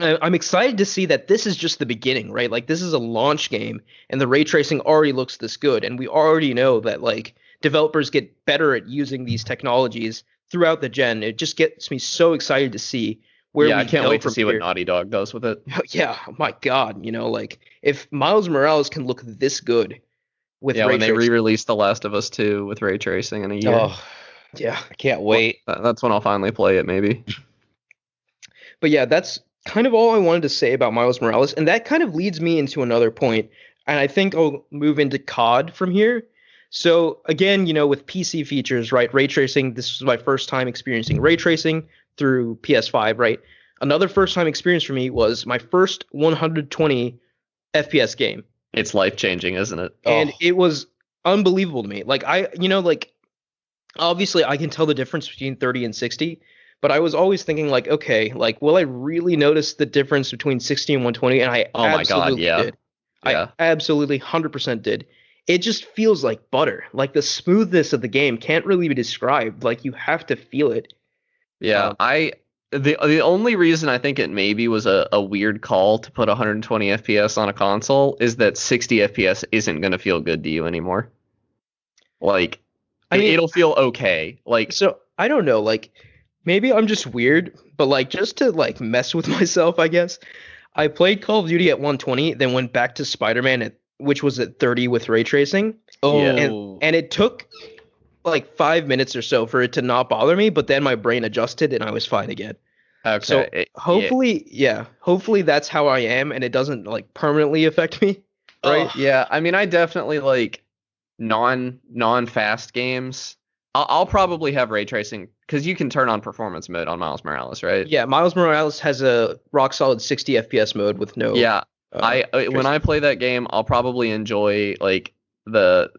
Speaker 1: I'm excited to see that this is just the beginning, right? Like this is a launch game and the ray tracing already looks this good. And we already know that like developers get better at using these technologies throughout the gen. It just gets me so excited to see where
Speaker 2: Yeah, I
Speaker 1: we
Speaker 2: can't
Speaker 1: go
Speaker 2: wait to
Speaker 1: from
Speaker 2: see what
Speaker 1: here.
Speaker 2: Naughty Dog does with it.
Speaker 1: Yeah, my God, like if Miles Morales can look this good with
Speaker 2: Yeah,
Speaker 1: ray
Speaker 2: when they
Speaker 1: tracing,
Speaker 2: re-release The Last of Us 2 with ray tracing in a year.
Speaker 3: Oh,
Speaker 1: yeah.
Speaker 3: I can't wait.
Speaker 2: That's when I'll finally play it, maybe.
Speaker 1: But yeah, that's kind of all I wanted to say about Miles Morales, and that kind of leads me into another point, and I think I'll move into COD from here. So again, with PC features, right? Ray tracing. This was my first time experiencing ray tracing through PS5, right? Another first time experience for me was my first 120 FPS game,
Speaker 2: It's life-changing, isn't it?
Speaker 1: and
Speaker 3: Oh,
Speaker 1: it was unbelievable to me. Like like obviously I can tell the difference between 30 and 60, but I was always thinking like, okay, like will I really notice the difference between 60 and 120? And I
Speaker 2: Oh my God,
Speaker 1: absolutely
Speaker 2: yeah.
Speaker 1: did. I
Speaker 2: Yeah.
Speaker 1: absolutely 100% did. It just feels like butter. Like the smoothness of the game can't really be described. Like you have to feel it.
Speaker 2: Yeah,
Speaker 1: Um,
Speaker 2: the only reason I think it maybe was a weird call to put 120 FPS on a console is that 60 FPS isn't going to feel good to you anymore. Like
Speaker 1: I mean,
Speaker 2: it'll feel okay. Like
Speaker 1: so I don't know, like maybe I'm just weird, but like just to like mess with myself, I guess. I played Call of Duty at 120, then went back to Spider-Man which was at 30 with ray tracing,
Speaker 2: yeah.
Speaker 1: and
Speaker 3: oh,
Speaker 1: and it took like 5 minutes or so for it to not bother me, but then my brain adjusted and I was fine again. So
Speaker 2: Okay.
Speaker 1: hopefully, hopefully that's how I am and it doesn't like permanently affect me, right?
Speaker 3: oh,
Speaker 2: Yeah, I mean I definitely like non-fast games. I'll probably have ray tracing because you can turn on performance mode on Miles Morales, right?
Speaker 1: Yeah, Miles Morales has a rock solid 60 FPS mode with no
Speaker 2: Yeah, when
Speaker 1: tracing.
Speaker 2: I play that game, I'll probably enjoy like the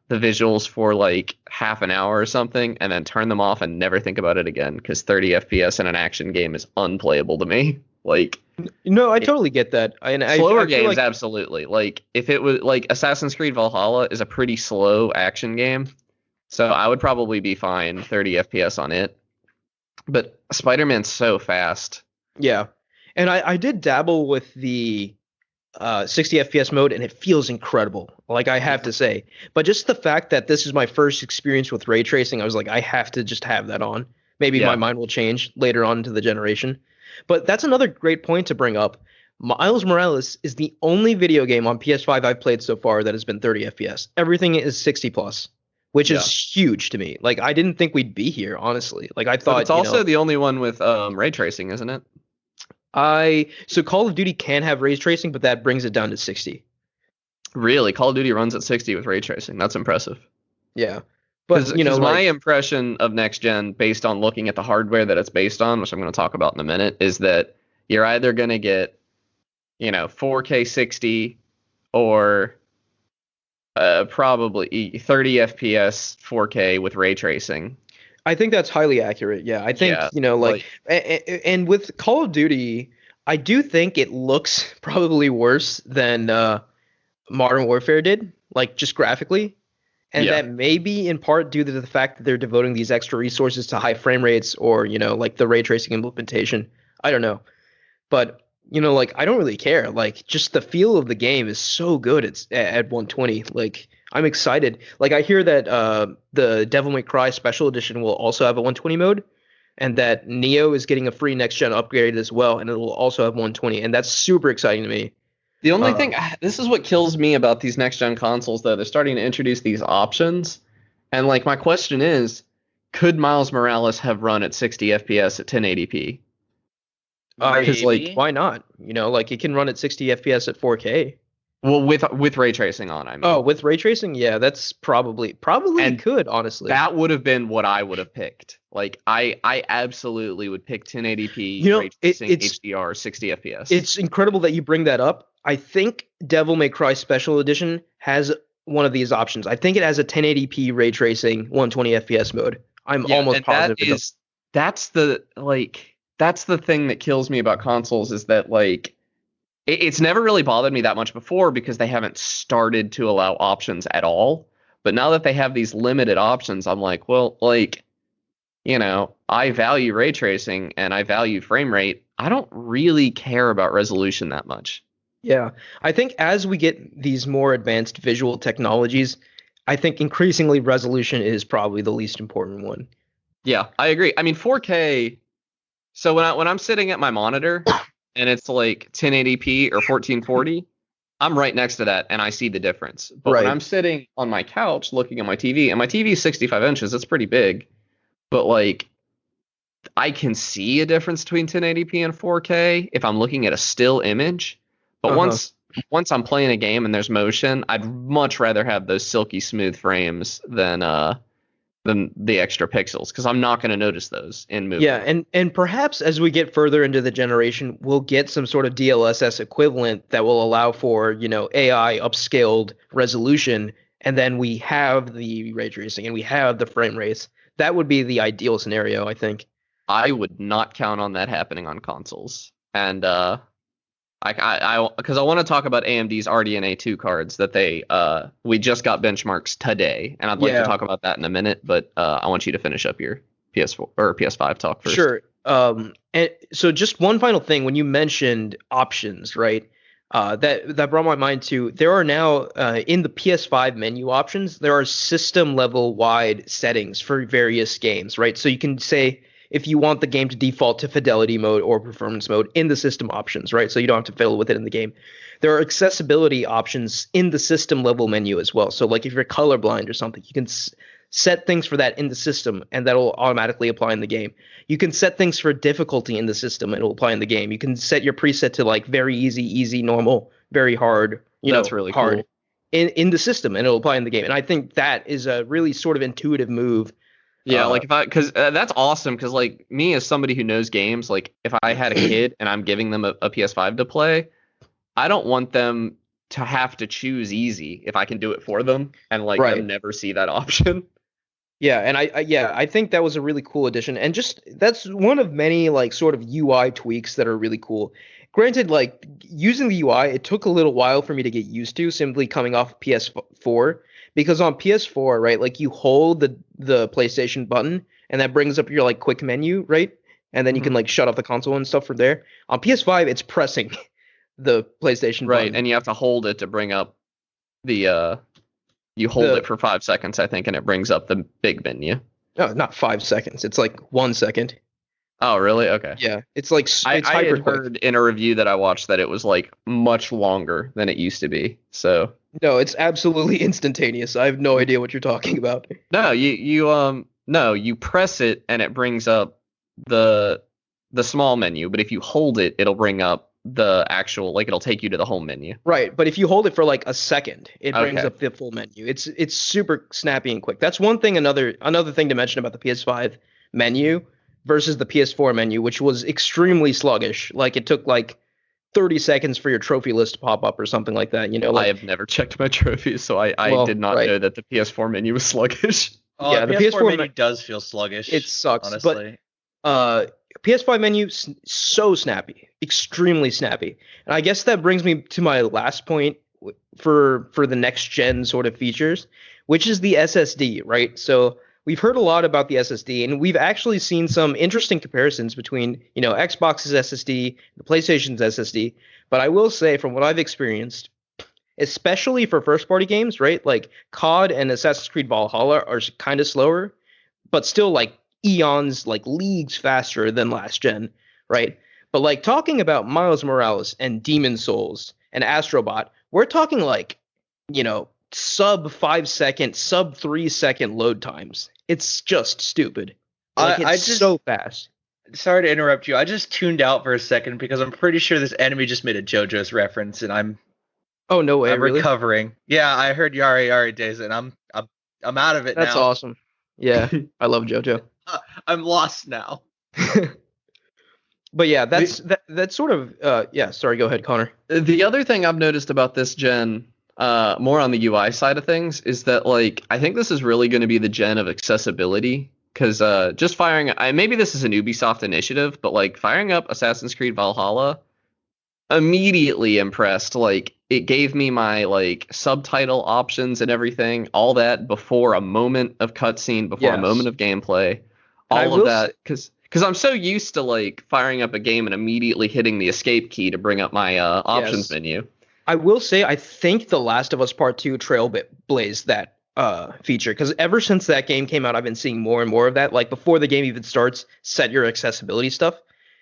Speaker 2: visuals for like half an hour or something, and then turn them off and never think about it again because 30 FPS in an action game is unplayable to me. Like
Speaker 1: No, I
Speaker 2: it,
Speaker 1: totally get that.
Speaker 2: slower
Speaker 1: I feel
Speaker 2: games,
Speaker 1: like
Speaker 2: absolutely. Like if it was like Assassin's Creed Valhalla is a pretty slow action game, so I would probably be fine 30 FPS on it. But Spider-Man's so fast.
Speaker 1: yeah. And I did dabble with the 60 FPS mode, and it feels incredible. Like I have to say, but just the fact that this is my first experience with ray tracing, I was like, I have to just have that on. Maybe my
Speaker 2: Yeah.
Speaker 1: mind will change later on into the generation. But that's another great point to bring up. Miles Morales is the only video game on PS5 I've played so far that has been 30 FPS. Everything is 60 plus, which
Speaker 2: Yeah.
Speaker 1: is huge to me. Like I didn't think we'd be here, honestly. Like I
Speaker 2: But it's
Speaker 1: thought,
Speaker 2: also the only one with ray tracing, isn't it?
Speaker 1: so Call of Duty can have ray tracing, but that brings it down to 60.
Speaker 2: Really, Call of Duty runs at 60 with ray tracing. That's impressive.
Speaker 1: Yeah. But
Speaker 2: Because my
Speaker 1: like
Speaker 2: impression of next gen, based on looking at the hardware that it's based on, which I'm going to talk about in a minute, is that you're either going to get, 4K 60 or Probably 30 FPS 4K with ray tracing.
Speaker 1: I think that's highly accurate. Yeah, I think,
Speaker 2: Yeah,
Speaker 1: like,
Speaker 2: like
Speaker 1: and with Call of Duty, I do think it looks probably worse than Modern Warfare did, like just graphically. And
Speaker 2: yeah.
Speaker 1: that may be in part due to the fact that they're devoting these extra resources to high frame rates or, like the ray tracing implementation. I don't know. But, like I don't really care. Like just the feel of the game is so good at 120. Like I'm excited. Like I hear that the Devil May Cry Special Edition will also have a 120 mode and that Neo is getting a free next gen upgrade as well and it will also have 120 and that's super exciting to me.
Speaker 2: The only
Speaker 1: Uh,
Speaker 2: thing, this is what kills me about these next gen consoles, though. They're starting to introduce these options. And, like, my question is, could Miles Morales have run at 60 FPS at 1080p? Because, like,
Speaker 3: Maybe.
Speaker 1: why not? Like it can run at 60 FPS at 4K.
Speaker 2: well, with ray tracing on, I
Speaker 1: Oh,
Speaker 2: mean.
Speaker 1: with ray tracing? Yeah, that's probably it
Speaker 2: And
Speaker 1: could, honestly.
Speaker 2: that would have been what I would have picked. Like, I absolutely would pick 1080p
Speaker 1: You know,
Speaker 2: ray tracing
Speaker 1: it's
Speaker 2: HDR 60 FPS.
Speaker 1: it's incredible that you bring that up. I think Devil May Cry Special Edition has one of these options. I think it has a 1080p ray tracing 120 FPS mode. I'm
Speaker 2: Yeah,
Speaker 1: almost
Speaker 2: and that
Speaker 1: positive it does.
Speaker 2: is that's the thing that kills me about consoles is that like it's never really bothered me that much before because they haven't started to allow options at all. But now that they have these limited options, I'm like, well, like, I value ray tracing and I value frame rate. I don't really care about resolution that much.
Speaker 1: Yeah, I think as we get these more advanced visual technologies, I think increasingly resolution is probably the least important one.
Speaker 2: Yeah, I agree. I mean, 4K. So when I'm sitting at my monitor and it's like 1080p or 1440, I'm right next to that and I see the difference. But when
Speaker 1: Right.
Speaker 2: I'm sitting on my couch looking at my TV, and my TV is 65 inches, it's pretty big, but like I can see a difference between 1080p and 4K if I'm looking at a still image. But
Speaker 1: Uh-huh.
Speaker 2: once I'm playing a game and there's motion, I'd much rather have those silky smooth frames than the extra pixels because I'm not going to notice those in
Speaker 1: Yeah,
Speaker 2: movement.
Speaker 1: and perhaps as we get further into the generation, we'll get some sort of DLSS equivalent that will allow for, AI upscaled resolution, and then we have the ray tracing and we have the frame rates. That would be the ideal scenario, I think.
Speaker 2: I would not count on that happening on consoles. And because I want to talk about AMD's RDNA 2 cards that we just got benchmarks today, and I'd like to
Speaker 1: Yeah,
Speaker 2: talk about that in a minute, but I want you to finish up your PS4 or PS5 talk first.
Speaker 1: sure. And so just one final thing, when you mentioned options, right? That brought my mind to there are now in the PS5 menu options, there are system level wide settings for various games, right? So you can say if you want the game to default to fidelity mode or performance mode in the system options, right? So you don't have to fiddle with it in the game. There are accessibility options in the system level menu as well. So like if you're colorblind or something, you can set things for that in the system and that'll automatically apply in the game. You can set things for difficulty in the system and it'll apply in the game. You can set your preset to like very easy, normal, very hard,
Speaker 2: That's really
Speaker 1: hard
Speaker 2: cool.
Speaker 1: in the system and it'll apply in the game. And I think that is a really sort of intuitive move.
Speaker 2: Yeah, like because that's awesome. Because like me as somebody who knows games, like if I had a kid and I'm giving them a PS5 to play, I don't want them to have to choose easy if I can do it for them and like
Speaker 1: Right.
Speaker 2: them never see that option.
Speaker 1: Yeah, and I think that was a really cool addition, and just that's one of many like sort of UI tweaks that are really cool. Granted, like using the UI, it took a little while for me to get used to, simply coming off PS4, because on PS4, right, like you hold the PlayStation button, and that brings up your like quick menu, right, and then you can like shut off the console and stuff from there. On PS5, it's pressing the PlayStation
Speaker 2: Right,
Speaker 1: button.
Speaker 2: and you have to hold it to bring up the you hold
Speaker 1: The
Speaker 2: it for 5 seconds, I think, and it brings up the big menu.
Speaker 1: No, not 5 seconds. It's like 1 second.
Speaker 2: Oh, really? Okay.
Speaker 1: Yeah, it's like it's
Speaker 2: I
Speaker 1: hyper
Speaker 2: had
Speaker 1: quick.
Speaker 2: heard in a review that I watched that it was like much longer than it used to be. So
Speaker 1: No, it's absolutely instantaneous. I have no idea what you're talking about.
Speaker 2: no, no, you press it and it brings up the small menu, but if you hold it, it'll bring up the actual like it'll take you to the home menu.
Speaker 1: Right, but if you hold it for like a second, it brings
Speaker 2: Okay.
Speaker 1: up the full menu. It's super snappy and quick. That's one thing. Another thing to mention about the PS5 menu versus the PS4 menu, which was extremely sluggish. Like it took like 30 seconds for your trophy list to pop up or something like that.
Speaker 2: I have never checked my trophies, so I
Speaker 1: Well,
Speaker 2: did not
Speaker 1: right.
Speaker 2: know that the PS4 menu was sluggish.
Speaker 4: Oh,
Speaker 1: Yeah,
Speaker 4: the
Speaker 1: the
Speaker 4: PS4
Speaker 1: PS4
Speaker 4: menu does feel sluggish.
Speaker 1: It sucks,
Speaker 4: honestly.
Speaker 1: but PS5 menu so snappy, extremely snappy. And I guess that brings me to my last point for the next gen sort of features, which is the SSD, right? So we've heard a lot about the SSD, and we've actually seen some interesting comparisons between, Xbox's SSD, the PlayStation's SSD. But I will say, from what I've experienced, especially for first party games, right? Like COD and Assassin's Creed Valhalla are kind of slower, but still like eons, like leagues faster than last gen, right? But like talking about Miles Morales and Demon Souls and Astrobot, we're talking like, sub 5 second, sub 3 second load times. It's just stupid. Like it's so fast.
Speaker 4: Sorry to interrupt you. I just tuned out for a second because I'm pretty sure this enemy just made a JoJo's reference, and I'm
Speaker 1: Oh no way!
Speaker 4: I'm
Speaker 1: really?
Speaker 4: recovering. Yeah, I heard Yari Yari Days, and I'm out of it now.
Speaker 1: That's awesome. Yeah, I love JoJo.
Speaker 4: I'm lost now.
Speaker 1: But yeah, that's sort of yeah. Sorry, go ahead, Connor.
Speaker 2: The other thing I've noticed about this gen, more on the UI side of things, is that like I think this is really going to be the gen of accessibility. Because just maybe this is an Ubisoft initiative, but like firing up Assassin's Creed Valhalla, immediately impressed. Like it gave me my like subtitle options and everything, all that before a moment of cutscene, before a moment of gameplay, all of that. Because I'm so used to like firing up a game and immediately hitting the escape key to bring up my options menu.
Speaker 1: I will say I think The Last of Us Part 2 trailblazed that feature, because ever since that game came out, I've been seeing more and more of that. Like before the game even starts, set your accessibility stuff.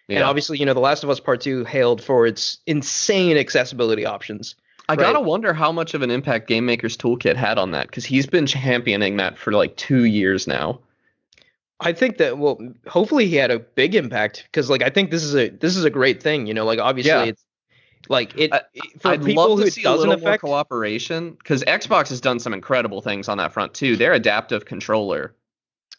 Speaker 1: Yeah. And obviously, The Last of Us Part 2 hailed for its insane accessibility options.
Speaker 2: I gotta wonder how much of an impact Game Maker's Toolkit had on that, because he's been championing that for like 2 years now.
Speaker 1: I think that, well, hopefully he had a big impact, because like I think this is a great thing. Like obviously it's like for
Speaker 2: I'd
Speaker 1: people
Speaker 2: love
Speaker 1: who
Speaker 2: to
Speaker 1: it
Speaker 2: see
Speaker 1: doesn't
Speaker 2: a little
Speaker 1: affect
Speaker 2: more cooperation, because Xbox has done some incredible things on that front too. Their adaptive controller.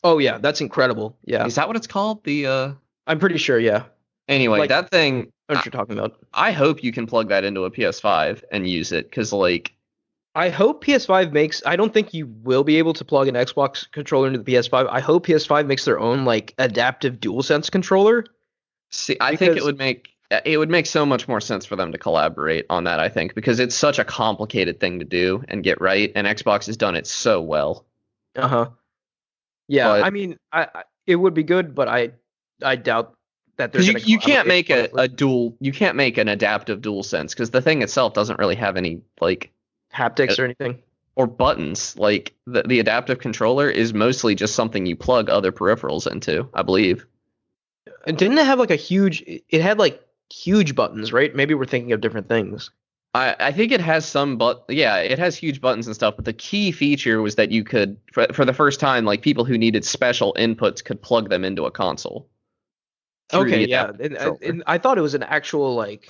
Speaker 1: Oh yeah, that's incredible. Yeah,
Speaker 2: is that what it's called?
Speaker 1: I'm pretty sure. Yeah.
Speaker 2: Anyway,
Speaker 1: like,
Speaker 2: that thing.
Speaker 1: I know what you're talking about.
Speaker 2: I hope you can plug that into a PS5 and use it, because like.
Speaker 1: I hope PS5 makes. I don't think you will be able to plug an Xbox controller into the PS5. I hope PS5 makes their own like adaptive DualSense controller.
Speaker 2: See, I think it would make so much more sense for them to collaborate on that, I think, because it's such a complicated thing to do and get right, and Xbox has done it so well.
Speaker 1: Uh-huh. Yeah, but, I mean, it would be good, but I doubt that there's
Speaker 2: you can't make you can't make an adaptive DualSense, because the thing itself doesn't really have any like
Speaker 1: haptics or anything.
Speaker 2: Or buttons. Like the adaptive controller is mostly just something you plug other peripherals into, I believe.
Speaker 1: And didn't it have like it had like huge buttons, right? Maybe we're thinking of different things.
Speaker 2: I think it has it has huge buttons and stuff, but the key feature was that you could, for the first time, like people who needed special inputs could plug them into a console.
Speaker 1: Okay, yeah. And I thought it was an actual like,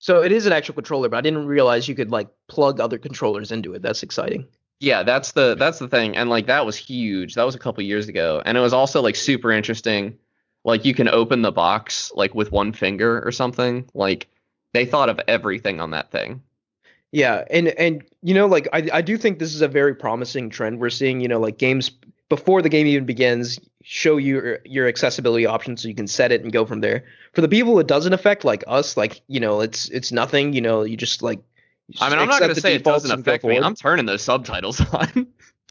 Speaker 1: so it is an actual controller, but I didn't realize you could like plug other controllers into it. That's exciting.
Speaker 2: Yeah, that's the thing. And like that was huge. That was a couple years ago. And it was also like super interesting. Like you can open the box like with one finger or something. Like they thought of everything on that thing.
Speaker 1: Yeah, and like I do think this is a very promising trend we're seeing. Like games before the game even begins show you your accessibility options, so you can set it and go from there. For the people it doesn't affect, like us, like it's nothing. You just like.
Speaker 2: I'm not going to say it doesn't affect me. I'm turning those subtitles on.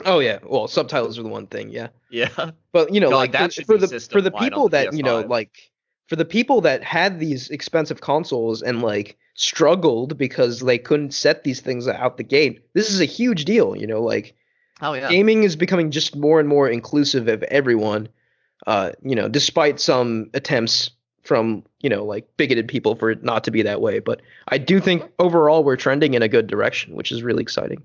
Speaker 1: Oh yeah, well subtitles are the one thing, yeah.
Speaker 2: Yeah.
Speaker 1: But like that for the people that like for the people that had these expensive consoles and like struggled because they couldn't set these things out the gate, this is a huge deal. Like
Speaker 2: oh yeah,
Speaker 1: gaming is becoming just more and more inclusive of everyone. Despite some attempts from like bigoted people for it not to be that way, but I do think overall we're trending in a good direction, which is really exciting.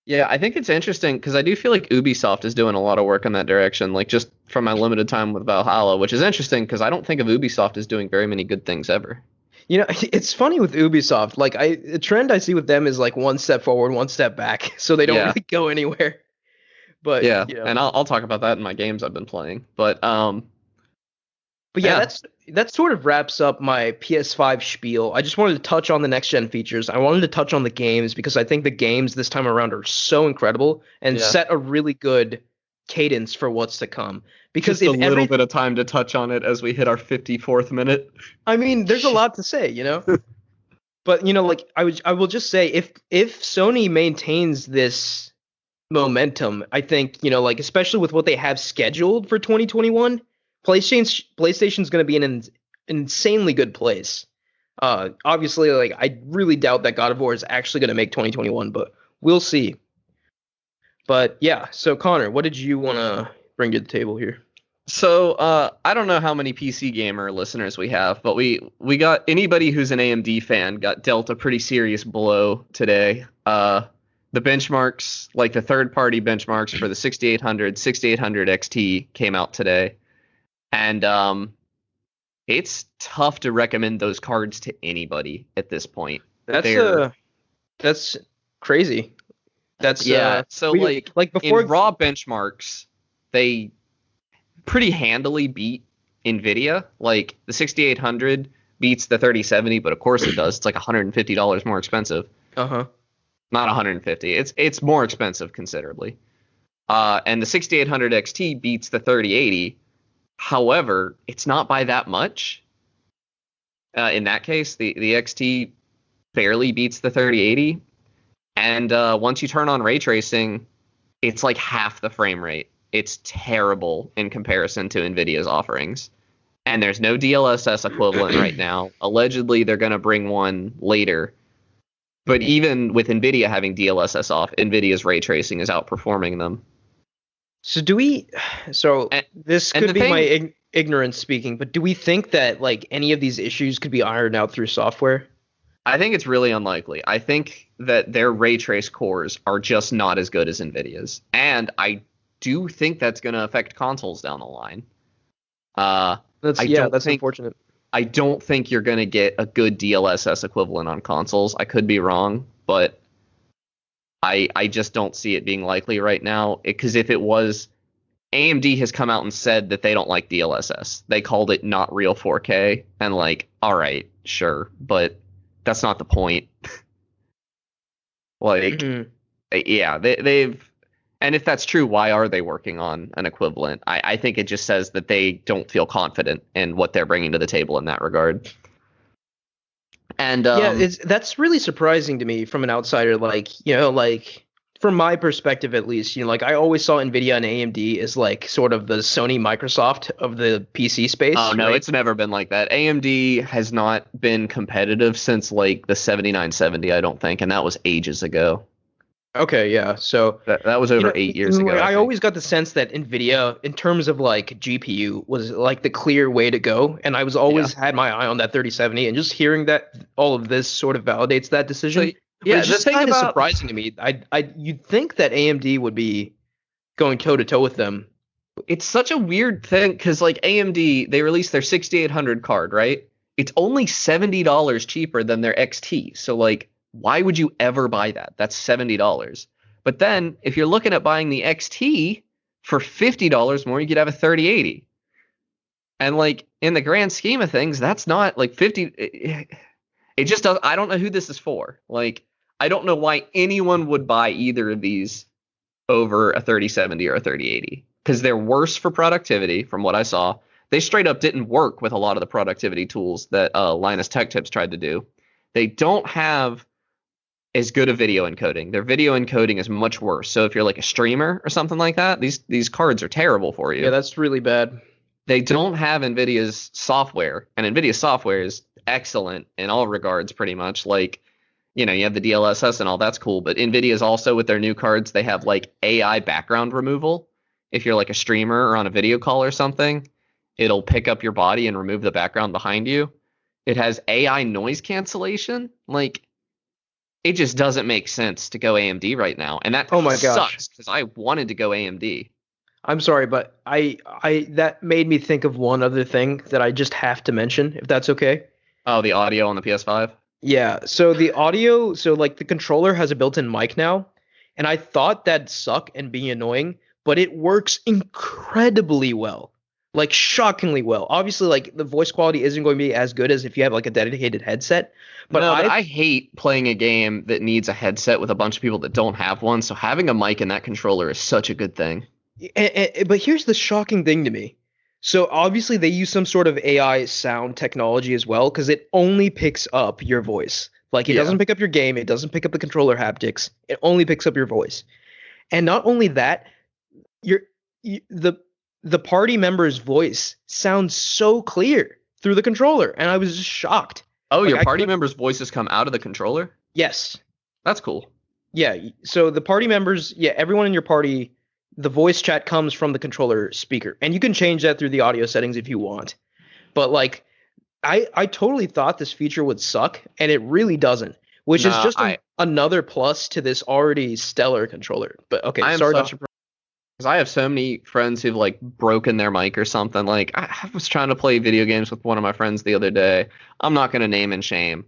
Speaker 2: Yeah, I think it's interesting because I do feel like Ubisoft is doing a lot of work in that direction, like just from my limited time with Valhalla, which is interesting because I don't think of Ubisoft as doing very many good things ever.
Speaker 1: It's funny with Ubisoft. Like the trend I see with them is like one step forward, one step back, so they don't really go anywhere. But
Speaker 2: yeah, and I'll talk about that in my games I've been playing. But
Speaker 1: But yeah, that sort of wraps up my PS5 spiel. I just wanted to touch on the next gen features. I wanted to touch on the games because I think the games this time around are so incredible and set a really good cadence for what's to come. Because
Speaker 2: just a little bit of time to touch on it as we hit our 54th minute.
Speaker 1: I mean, there's a lot to say, you know. But like I will just say if Sony maintains this momentum, I think like especially with what they have scheduled for 2021. PlayStation's going to be in an insanely good place. Obviously, like I really doubt that God of War is actually going to make 2021, but we'll see. But yeah, so Connor, what did you want to bring to the table here?
Speaker 2: So I don't know how many PC gamer listeners we have, but we got anybody who's an AMD fan got dealt a pretty serious blow today. The benchmarks, like the third-party benchmarks for the 6800 XT came out today. And it's tough to recommend those cards to anybody at this point.
Speaker 1: That's crazy. That's
Speaker 2: So like before in raw benchmarks, they pretty handily beat Nvidia. Like the 6800 beats the 3070, but of course it does. It's like $150 more expensive. Not 150. It's more expensive considerably. And the 6800 XT beats the 3080. However, it's not by that much. In that case, the XT barely beats the 3080. And once you turn on ray tracing, it's like half the frame rate. It's terrible in comparison to NVIDIA's offerings. And there's no DLSS equivalent right now. Allegedly, they're going to bring one later. But even with NVIDIA having DLSS off, NVIDIA's ray tracing is outperforming them.
Speaker 1: So this could be my ignorance speaking, but do we think that like any of these issues could be ironed out through software?
Speaker 2: I think it's really unlikely. I think that their ray trace cores are just not as good as NVIDIA's. And I do think that's going to affect consoles down the line.
Speaker 1: That's unfortunate.
Speaker 2: I don't think you're going to get a good DLSS equivalent on consoles. I could be wrong, but I just don't see it being likely right now. Because if it was, AMD has come out and said that they don't like DLSS. They called it not real 4K. And like, all right, sure, but that's not the point. Yeah, they've. And if that's true, why are they working on an equivalent? I think it just says that they don't feel confident in what they're bringing to the table in that regard. And
Speaker 1: that's really surprising to me from an outsider. Like from my perspective at least, like I always saw Nvidia and AMD as like sort of the Sony Microsoft of the PC space.
Speaker 2: Oh no,
Speaker 1: right?
Speaker 2: It's never been like that. AMD has not been competitive since like the 7970, I don't think, and that was ages ago.
Speaker 1: Okay, yeah. So
Speaker 2: that was over 8 years ago.
Speaker 1: I always got the sense that Nvidia, in terms of like GPU, was like the clear way to go, and I was always had my eye on that 3070. And just hearing that all of this sort of validates that decision. It's just kind of surprising to me. You'd think that AMD would be going toe to toe with them.
Speaker 2: It's such a weird thing because like AMD, they released their 6800 card, right? It's only $70 cheaper than their XT. So like, why would you ever buy that? That's $70. But then if you're looking at buying the XT for $50 more, you could have a 3080. And like in the grand scheme of things, that's not like 50. It just does. I don't know who this is for. Like, I don't know why anyone would buy either of these over a 3070 or a 3080 because they're worse for productivity from what I saw. They straight up didn't work with a lot of the productivity tools that Linus Tech Tips tried to do. They don't have as good a video encoding. Their video encoding is much worse. So if you're like a streamer or something like that, these cards are terrible for you.
Speaker 1: Yeah, that's really bad.
Speaker 2: They don't have NVIDIA's software, and NVIDIA's software is excellent in all regards pretty much. Like, you have the DLSS and all, that's cool, but NVIDIA's also with their new cards, they have like AI background removal. If you're like a streamer or on a video call or something, it'll pick up your body and remove the background behind you. It has AI noise cancellation. Like, it just doesn't make sense to go AMD right now. And that sucks because I wanted to go AMD.
Speaker 1: I'm sorry, but I that made me think of one other thing that I just have to mention, if that's okay.
Speaker 2: Oh, the audio on the PS5?
Speaker 1: Yeah, so the audio, like the controller has a built-in mic now, and I thought that'd suck and be annoying, but it works incredibly well. like shockingly well. Obviously, like the voice quality isn't going to be as good as if you have like a dedicated headset. But
Speaker 2: no, but I hate playing a game that needs a headset with a bunch of people that don't have one. So having a mic in that controller is such a good thing.
Speaker 1: But here's the shocking thing to me. So obviously they use some sort of AI sound technology as well because it only picks up your voice. Like it
Speaker 2: Yeah.
Speaker 1: doesn't pick up your game, it doesn't pick up the controller haptics. It only picks up your voice. And not only that, your you, the party member's voice sounds so clear through the controller, and I was just shocked.
Speaker 2: Oh,
Speaker 1: Like,
Speaker 2: your
Speaker 1: I
Speaker 2: party
Speaker 1: could-
Speaker 2: members' voices come out of the controller?
Speaker 1: Yes.
Speaker 2: That's cool.
Speaker 1: Yeah. So the party members, yeah, everyone in your party, the voice chat comes from the controller speaker, and you can change that through the audio settings if you want. But like, I totally thought this feature would suck, and it really doesn't. Which is
Speaker 2: Nah,
Speaker 1: just another plus to this already stellar controller. But okay,
Speaker 2: I am
Speaker 1: sorry.
Speaker 2: such a because I have so many friends who've like broken their mic or something. Like I was trying to play video games with one of my friends the other day. I'm not gonna name and shame,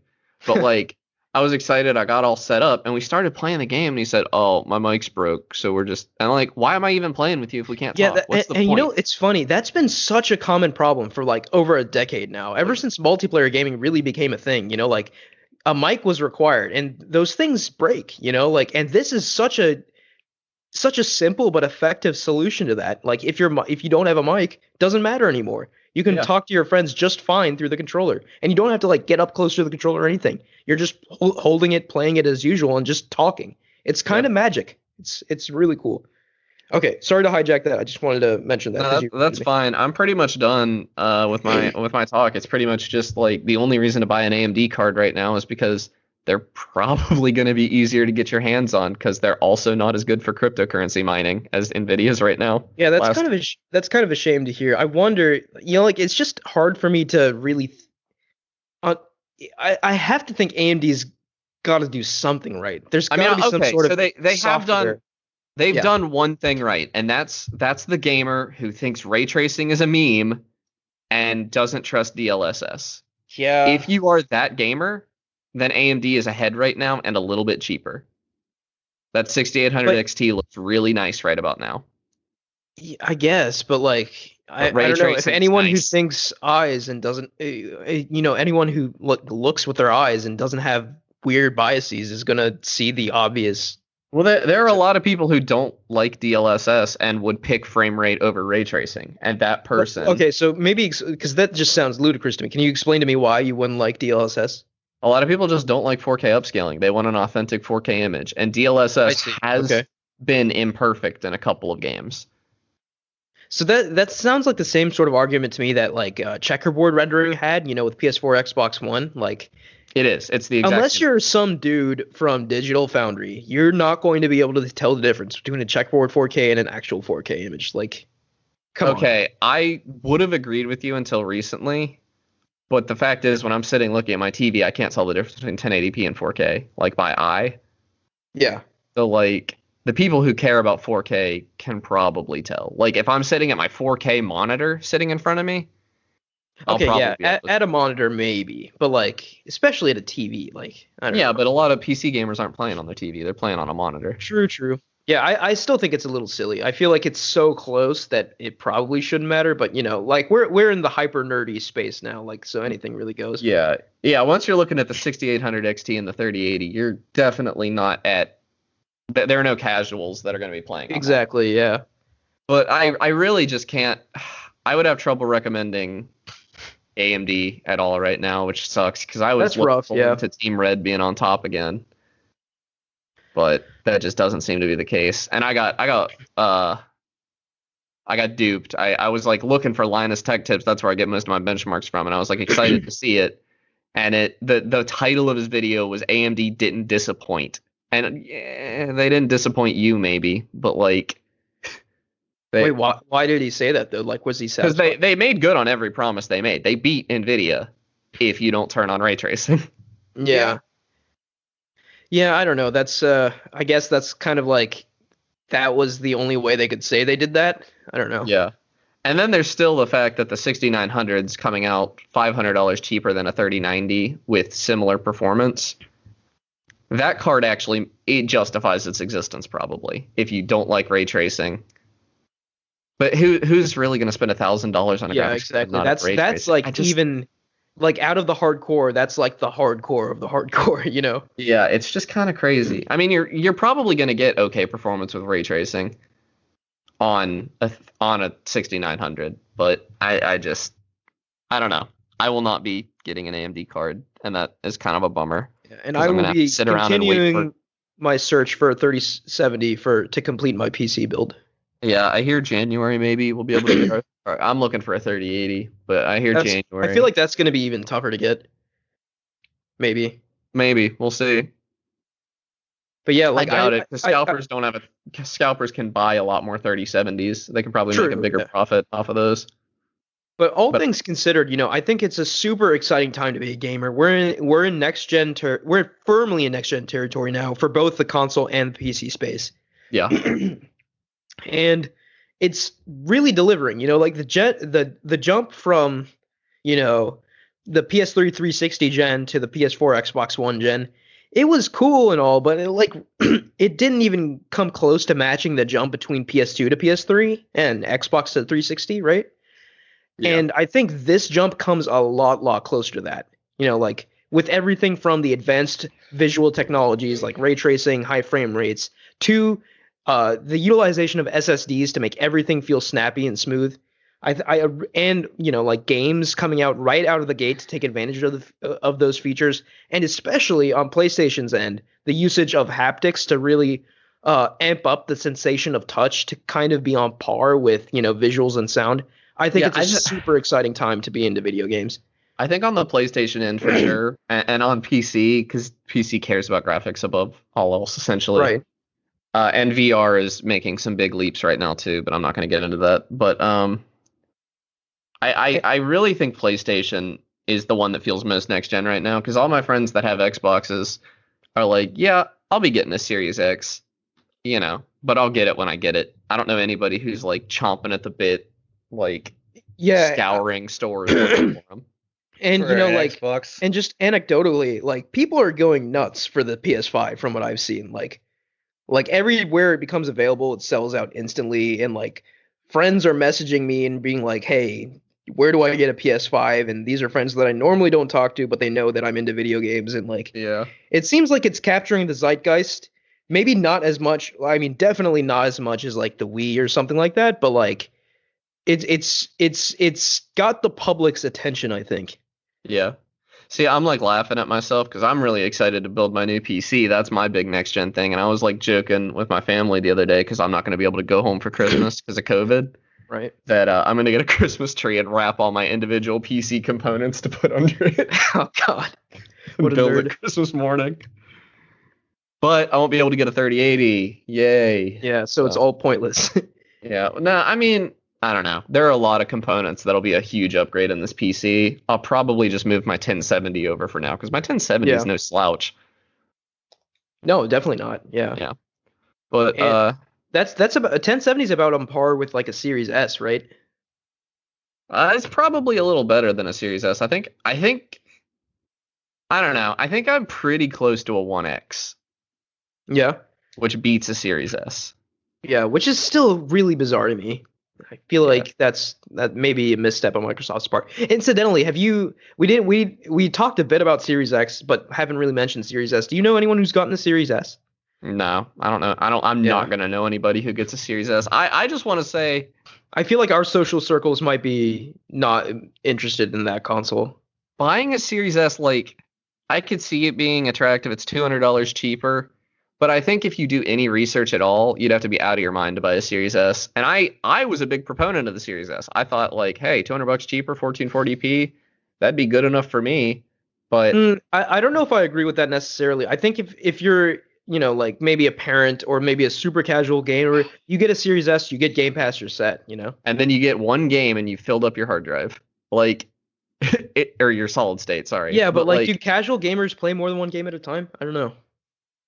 Speaker 2: but like I was excited. I got all set up and we started playing the game. And he said, "Oh, my mic's broke." So we're just and I'm like, "Why am I even playing with you if we can't
Speaker 1: Yeah,
Speaker 2: talk? What's the
Speaker 1: and
Speaker 2: point?"
Speaker 1: you know, it's funny. That's been such a common problem for like over a decade now. Ever since multiplayer gaming really became a thing, like a mic was required, and those things break. Like, and this is such a simple but effective solution to that. Like, if you don't have a mic, it doesn't matter anymore. You can
Speaker 2: Yeah.
Speaker 1: talk to your friends just fine through the controller, and you don't have to like get up close to the controller or anything. You're just holding it, playing it as usual, and just talking. It's kind of magic. It's really cool. Okay, sorry to hijack that. I just wanted to mention that.
Speaker 2: No,
Speaker 1: 'cause you
Speaker 2: that's fine. I'm pretty much done with my talk. It's pretty much just like the only reason to buy an AMD card right now is because they're probably going to be easier to get your hands on because they're also not as good for cryptocurrency mining as Nvidia's right now.
Speaker 1: Yeah, that's kind of a shame to hear. I wonder, like it's just hard for me to really. Uh, I have to think AMD's got to do something right. There's
Speaker 2: I
Speaker 1: got to
Speaker 2: mean,
Speaker 1: be some
Speaker 2: okay,
Speaker 1: sort
Speaker 2: so
Speaker 1: of
Speaker 2: they have done
Speaker 1: software.
Speaker 2: they've
Speaker 1: Yeah.
Speaker 2: done one thing right, and that's the gamer who thinks ray tracing is a meme and doesn't trust DLSS.
Speaker 3: Yeah.
Speaker 2: If you are that gamer, then AMD is ahead right now and a little bit cheaper. That 6800
Speaker 1: But-
Speaker 2: XT looks really nice right about now.
Speaker 1: Yeah, I guess, but like I
Speaker 2: ray
Speaker 1: don't know if
Speaker 2: tracing's
Speaker 1: anyone who
Speaker 2: nice.
Speaker 1: thinks eyes and doesn't, anyone who looks with their eyes and doesn't have weird biases is gonna see the obvious.
Speaker 2: Well, there are a lot of people who don't like DLSS and would pick frame rate over ray tracing, and that person.
Speaker 1: Okay, so maybe because that just sounds ludicrous to me. Can you explain to me why you wouldn't like DLSS?
Speaker 2: A lot of people just don't like 4K upscaling. They want an authentic 4K image, and
Speaker 1: I
Speaker 2: DLSS
Speaker 1: see.
Speaker 2: has
Speaker 1: Okay.
Speaker 2: been imperfect in a couple of games.
Speaker 1: So that sounds like the same sort of argument to me that like checkerboard rendering had, with PS4, Xbox One. Like,
Speaker 2: It is. It's the exact
Speaker 1: unless
Speaker 2: same.
Speaker 1: you're some dude from Digital Foundry, you're not going to be able to tell the difference between a checkerboard 4K and an actual 4K image. Like, come on.
Speaker 2: Okay, I would have agreed with you until recently, but the fact is, when I'm sitting looking at my TV, I can't tell the difference between 1080p and 4K, like by eye.
Speaker 1: Yeah.
Speaker 2: So, like, the people who care about 4K can probably tell. Like, if I'm sitting at my 4K monitor sitting in front of me, I'll
Speaker 1: Okay,
Speaker 2: probably
Speaker 1: yeah.
Speaker 2: be able to
Speaker 1: At a monitor, maybe, but like, especially at a TV, like, I don't know.
Speaker 2: Yeah, but a lot of PC gamers aren't playing on their TV. They're playing on a monitor.
Speaker 1: True. Yeah, I still think it's a little silly. I feel like it's so close that it probably shouldn't matter, but like we're in the hyper nerdy space now, like so anything really goes.
Speaker 2: Yeah. Once you're looking at the 6800 XT and the 3080, you're definitely not at. There are no casuals that are going to be playing. on that.
Speaker 1: Exactly, yeah.
Speaker 2: But I really just can't. I would have trouble recommending AMD at all right now, which sucks because I was
Speaker 1: That's rough,
Speaker 2: looking
Speaker 1: yeah.
Speaker 2: forward to Team Red being on top again. But that just doesn't seem to be the case. And I got duped. I was like looking for Linus Tech Tips. That's where I get most of my benchmarks from, and I was like excited to see it. And the title of his video was AMD didn't disappoint. And yeah, they didn't disappoint you maybe, but like
Speaker 1: Wait, why did he say that though? Like, was he
Speaker 2: because
Speaker 1: satisfied?
Speaker 2: they made good on every promise they made. They beat Nvidia if you don't turn on ray tracing.
Speaker 1: Yeah. Yeah, I don't know. That's I guess that's kind of like that was the only way they could say they did that. I don't know.
Speaker 2: Yeah. And then there's still the fact that the 6900's coming out $500 cheaper than a 3090 with similar performance. That card actually it justifies its existence probably if you don't like ray tracing. But who's really going to spend $1,000 on a
Speaker 1: Yeah,
Speaker 2: graphics
Speaker 1: exactly.
Speaker 2: card?
Speaker 1: That's like even like out of the hardcore, that's like the hardcore of the hardcore, you know?
Speaker 2: Yeah, it's just kind of crazy. I mean, you're probably going to get okay performance with ray tracing on a 6900, but I don't know. I will not be getting an AMD card, and that is kind of a bummer.
Speaker 1: Yeah, and
Speaker 2: 'Cause
Speaker 1: I
Speaker 2: I'm
Speaker 1: will
Speaker 2: gonna have
Speaker 1: be
Speaker 2: to sit around and wait
Speaker 1: continuing my search for a 3070 to complete my PC build.
Speaker 2: Yeah, I hear January maybe we'll be able to get I'm looking for a 3080, but I hear
Speaker 1: I
Speaker 2: January.
Speaker 1: feel like that's going to be even tougher to get. Maybe.
Speaker 2: Maybe we'll see.
Speaker 1: But yeah, like
Speaker 2: I doubt it because scalpers can buy a lot more 3070s. They can probably make a bigger profit off of those.
Speaker 1: But all things considered, I think it's a super exciting time to be a gamer. We're in next gen we're firmly in next gen territory now for both the console and the PC space.
Speaker 2: Yeah.
Speaker 1: And it's really delivering, like the jump from, the PS3 360 gen to the PS4 Xbox One gen. It was cool and all, but it didn't even come close to matching the jump between PS2 to PS3 and Xbox to 360, right? Yeah. And I think this jump comes a lot closer to that. With everything from the advanced visual technologies like ray tracing, high frame rates, to the utilization of SSDs to make everything feel snappy and smooth. Games coming out right out of the gate to take advantage of those features, and especially on PlayStation's end, the usage of haptics to really amp up the sensation of touch to kind of be on par with visuals and sound. I think it's a super exciting time to be into video games.
Speaker 2: I think on the PlayStation end for sure, and on PC, because PC cares about graphics above all else, essentially.
Speaker 1: Right.
Speaker 2: And VR is making some big leaps right now too, but I'm not going to get into that. But I really think PlayStation is the one that feels most next gen right now, because all my friends that have Xboxes are like, yeah, I'll be getting a Series X, but I'll get it when I get it. I don't know anybody who's like chomping at the bit, like scouring stores looking for them.
Speaker 1: And
Speaker 4: for Xbox.
Speaker 1: And just anecdotally, like people are going nuts for the PS5 from what I've seen. Like everywhere it becomes available, it sells out instantly, and like friends are messaging me and being like, "Hey, where do I get a PS5?" And these are friends that I normally don't talk to, but they know that I'm into video games, and it seems like it's capturing the zeitgeist. Maybe not as much. I mean, definitely not as much as like the Wii or something like that, but like it's got the public's attention, I think.
Speaker 2: Yeah. See, I'm like laughing at myself because I'm really excited to build my new PC. That's my big next gen thing. And I was like joking with my family the other day because I'm not going to be able to go home for Christmas because of COVID.
Speaker 1: Right.
Speaker 2: That I'm going to get a Christmas tree and wrap all my individual PC components to put under it.
Speaker 1: Oh, God.
Speaker 2: What a build nerd. It Christmas morning. But I won't be able to get a 3080. Yay.
Speaker 1: Yeah, so it's all pointless.
Speaker 2: Yeah. No, I mean, I don't know. There are a lot of components that'll be a huge upgrade in this PC. I'll probably just move my 1070 over for now because my 1070 is no slouch.
Speaker 1: No, definitely not. Yeah.
Speaker 2: Yeah. But
Speaker 1: that's about 1070 is about on par with like a Series S, right?
Speaker 2: It's probably a little better than a Series S. I think I don't know. I think I'm pretty close to a 1X.
Speaker 1: Yeah.
Speaker 2: Which beats a Series S.
Speaker 1: Yeah, which is still really bizarre to me. I feel like that may be a misstep on Microsoft's part. Incidentally, we talked a bit about Series X, but haven't really mentioned Series S. Do you know anyone who's gotten a Series S?
Speaker 2: No, I don't know. I'm not gonna know anybody who gets a Series S. I just want to say,
Speaker 1: I feel like our social circles might be not interested in that console.
Speaker 2: Buying a Series S, like, I could see it being attractive. It's $200 cheaper. But I think if you do any research at all, you'd have to be out of your mind to buy a Series S. And I was a big proponent of the Series S. I thought like, hey, $200 cheaper, 1440p, that'd be good enough for me. But
Speaker 1: I don't know if I agree with that necessarily. I think if you're, like maybe a parent or maybe a super casual gamer, you get a Series S, you get Game Pass, you're set,
Speaker 2: And then you get one game and you filled up your hard drive. Like, or your solid state, sorry.
Speaker 1: Yeah, but like, do casual gamers play more than one game at a time? I don't know.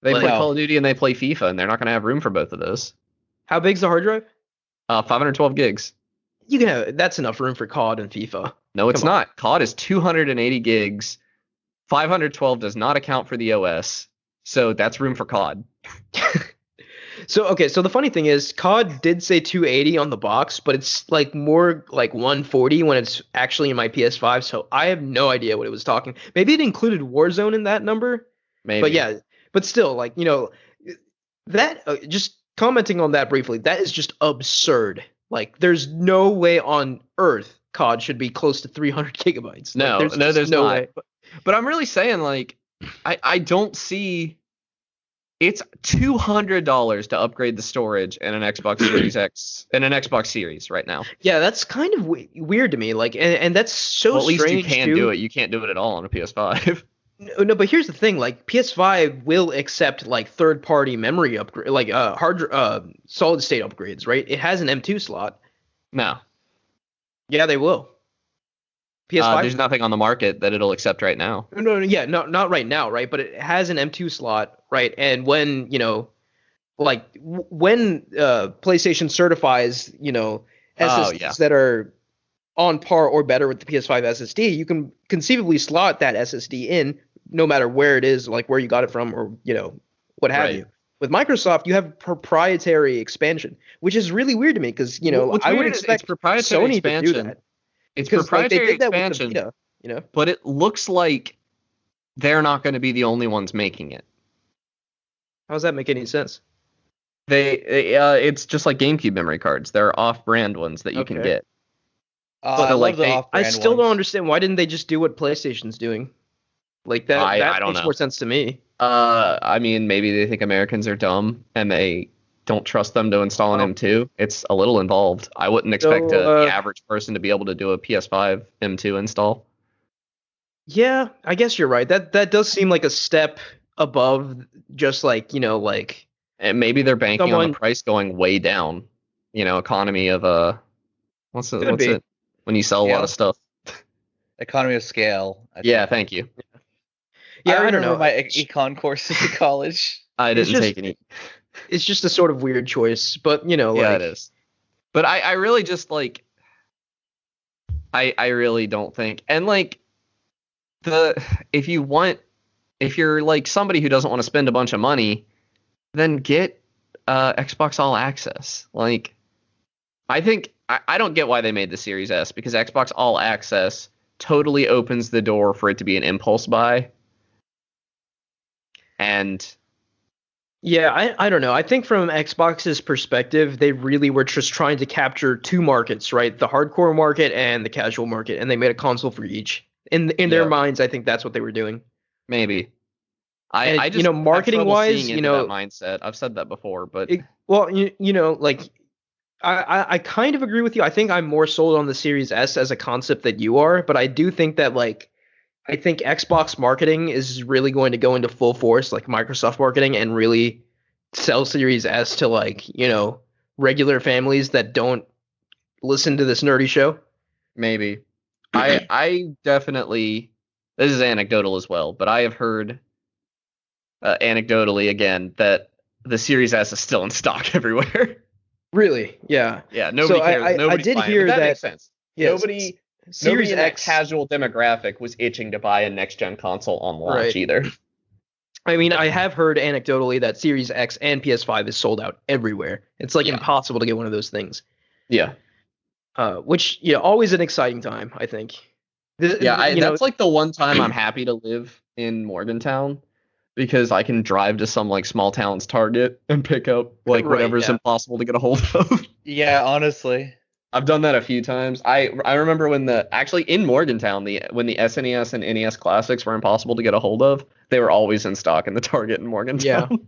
Speaker 2: They play Call of Duty and they play FIFA, and they're not going to have room for both of those.
Speaker 1: How big's the hard drive?
Speaker 2: 512 gigs.
Speaker 1: That's enough room for COD and FIFA.
Speaker 2: No, it's not. COD is 280 gigs. 512 does not account for the OS, so that's room for COD.
Speaker 1: So the funny thing is, COD did say 280 on the box, but it's like more like 140 when it's actually in my PS5. So I have no idea what it was talking. Maybe it included Warzone in that number.
Speaker 2: Maybe.
Speaker 1: But yeah, but still, like, that just commenting on that briefly, that is just absurd. Like, there's no way on earth COD should be close to 300 gigabytes.
Speaker 2: No,
Speaker 1: like,
Speaker 2: there's
Speaker 1: no
Speaker 2: not.
Speaker 1: way.
Speaker 2: But I'm really saying, like, I don't see. It's $200 to upgrade the storage in an Xbox Series X and an Xbox Series right now.
Speaker 1: Yeah, that's kind of weird to me. Like, and that's so
Speaker 2: Well, at least you
Speaker 1: strange
Speaker 2: can
Speaker 1: too.
Speaker 2: do it. You can't do it at all on a PS5.
Speaker 1: No, but here's the thing. Like, PS5 will accept like third-party memory upgrade, like solid state upgrades, right? It has an M2 slot.
Speaker 2: No.
Speaker 1: Yeah, they will. PS5.
Speaker 2: There's nothing on the market that it'll accept right now.
Speaker 1: No, yeah, not right now, right? But it has an M2 slot, right? And when when PlayStation certifies, SSDs that are on par or better with the PS5 SSD, you can conceivably slot that SSD in, no matter where it is, like where you got it from, or what have you. With Microsoft, you have proprietary expansion, which is really weird to me because I would expect Sony to do that.
Speaker 2: It's proprietary
Speaker 1: they did
Speaker 2: expansion,
Speaker 1: that with the Vita,
Speaker 2: but it looks like they're not going to be the only ones making it.
Speaker 1: How does that make any sense?
Speaker 2: It's just like GameCube memory cards. There are off-brand ones that you can get.
Speaker 3: I love the off-brand
Speaker 1: I still
Speaker 3: ones.
Speaker 1: don't understand, why didn't they just do what PlayStation's doing? Like that
Speaker 2: I don't
Speaker 1: makes
Speaker 2: know.
Speaker 1: more sense to me.
Speaker 2: I mean, maybe they think Americans are dumb and they don't trust them to install an M2. It's a little involved. I wouldn't expect the average person to be able to do a PS5 M2 install.
Speaker 1: Yeah, I guess you're right. That does seem like a step above just like,
Speaker 2: And maybe they're banking on the price going way down. Economy of what's it when you sell a lot of stuff?
Speaker 4: Economy of scale.
Speaker 2: Yeah, thank you.
Speaker 1: Yeah,
Speaker 4: I
Speaker 1: don't know.
Speaker 4: remember my econ course in college.
Speaker 2: I didn't take any.
Speaker 1: It's just a sort of weird choice, but
Speaker 2: yeah, it is. But I really just like. I really don't think, and like if you're like somebody who doesn't want to spend a bunch of money, then get Xbox All Access. Like, I think I don't get why they made the Series S, because Xbox All Access totally opens the door for it to be an impulse buy. And
Speaker 1: yeah, I don't know. I think from Xbox's perspective, they really were just trying to capture two markets, right? The hardcore market and the casual market, and they made a console for each. In their minds, I think that's what they were doing.
Speaker 2: Maybe.
Speaker 1: And
Speaker 2: I just
Speaker 1: marketing wise,
Speaker 2: that mindset. I've said that before, but
Speaker 1: I kind of agree with you. I think I'm more sold on the Series S as a concept that you are, but I do think that I think Xbox marketing is really going to go into full force, like Microsoft marketing, and really sell Series S to regular families that don't listen to this nerdy show.
Speaker 2: Maybe. I definitely, this is anecdotal as well, but I have heard anecdotally again that the Series S is still in stock everywhere.
Speaker 1: Really? Yeah.
Speaker 2: Yeah. Nobody cares.
Speaker 1: I did hear
Speaker 2: that makes sense.
Speaker 1: Yes,
Speaker 2: Nobody
Speaker 1: Series
Speaker 2: in
Speaker 1: X
Speaker 2: that casual demographic was itching to buy a next gen console on launch either.
Speaker 1: I mean, I have heard anecdotally that Series X and PS5 is sold out everywhere. It's impossible to get one of those things.
Speaker 2: Yeah.
Speaker 1: Which always an exciting time, I think.
Speaker 2: That's like the one time I'm happy to live in Morgantown, because I can drive to some small town's Target and pick up whatever's impossible to get a hold of.
Speaker 4: Yeah, honestly.
Speaker 2: I've done that a few times. I remember when in Morgantown, when the SNES and NES classics were impossible to get a hold of, they were always in stock in the Target in Morgantown.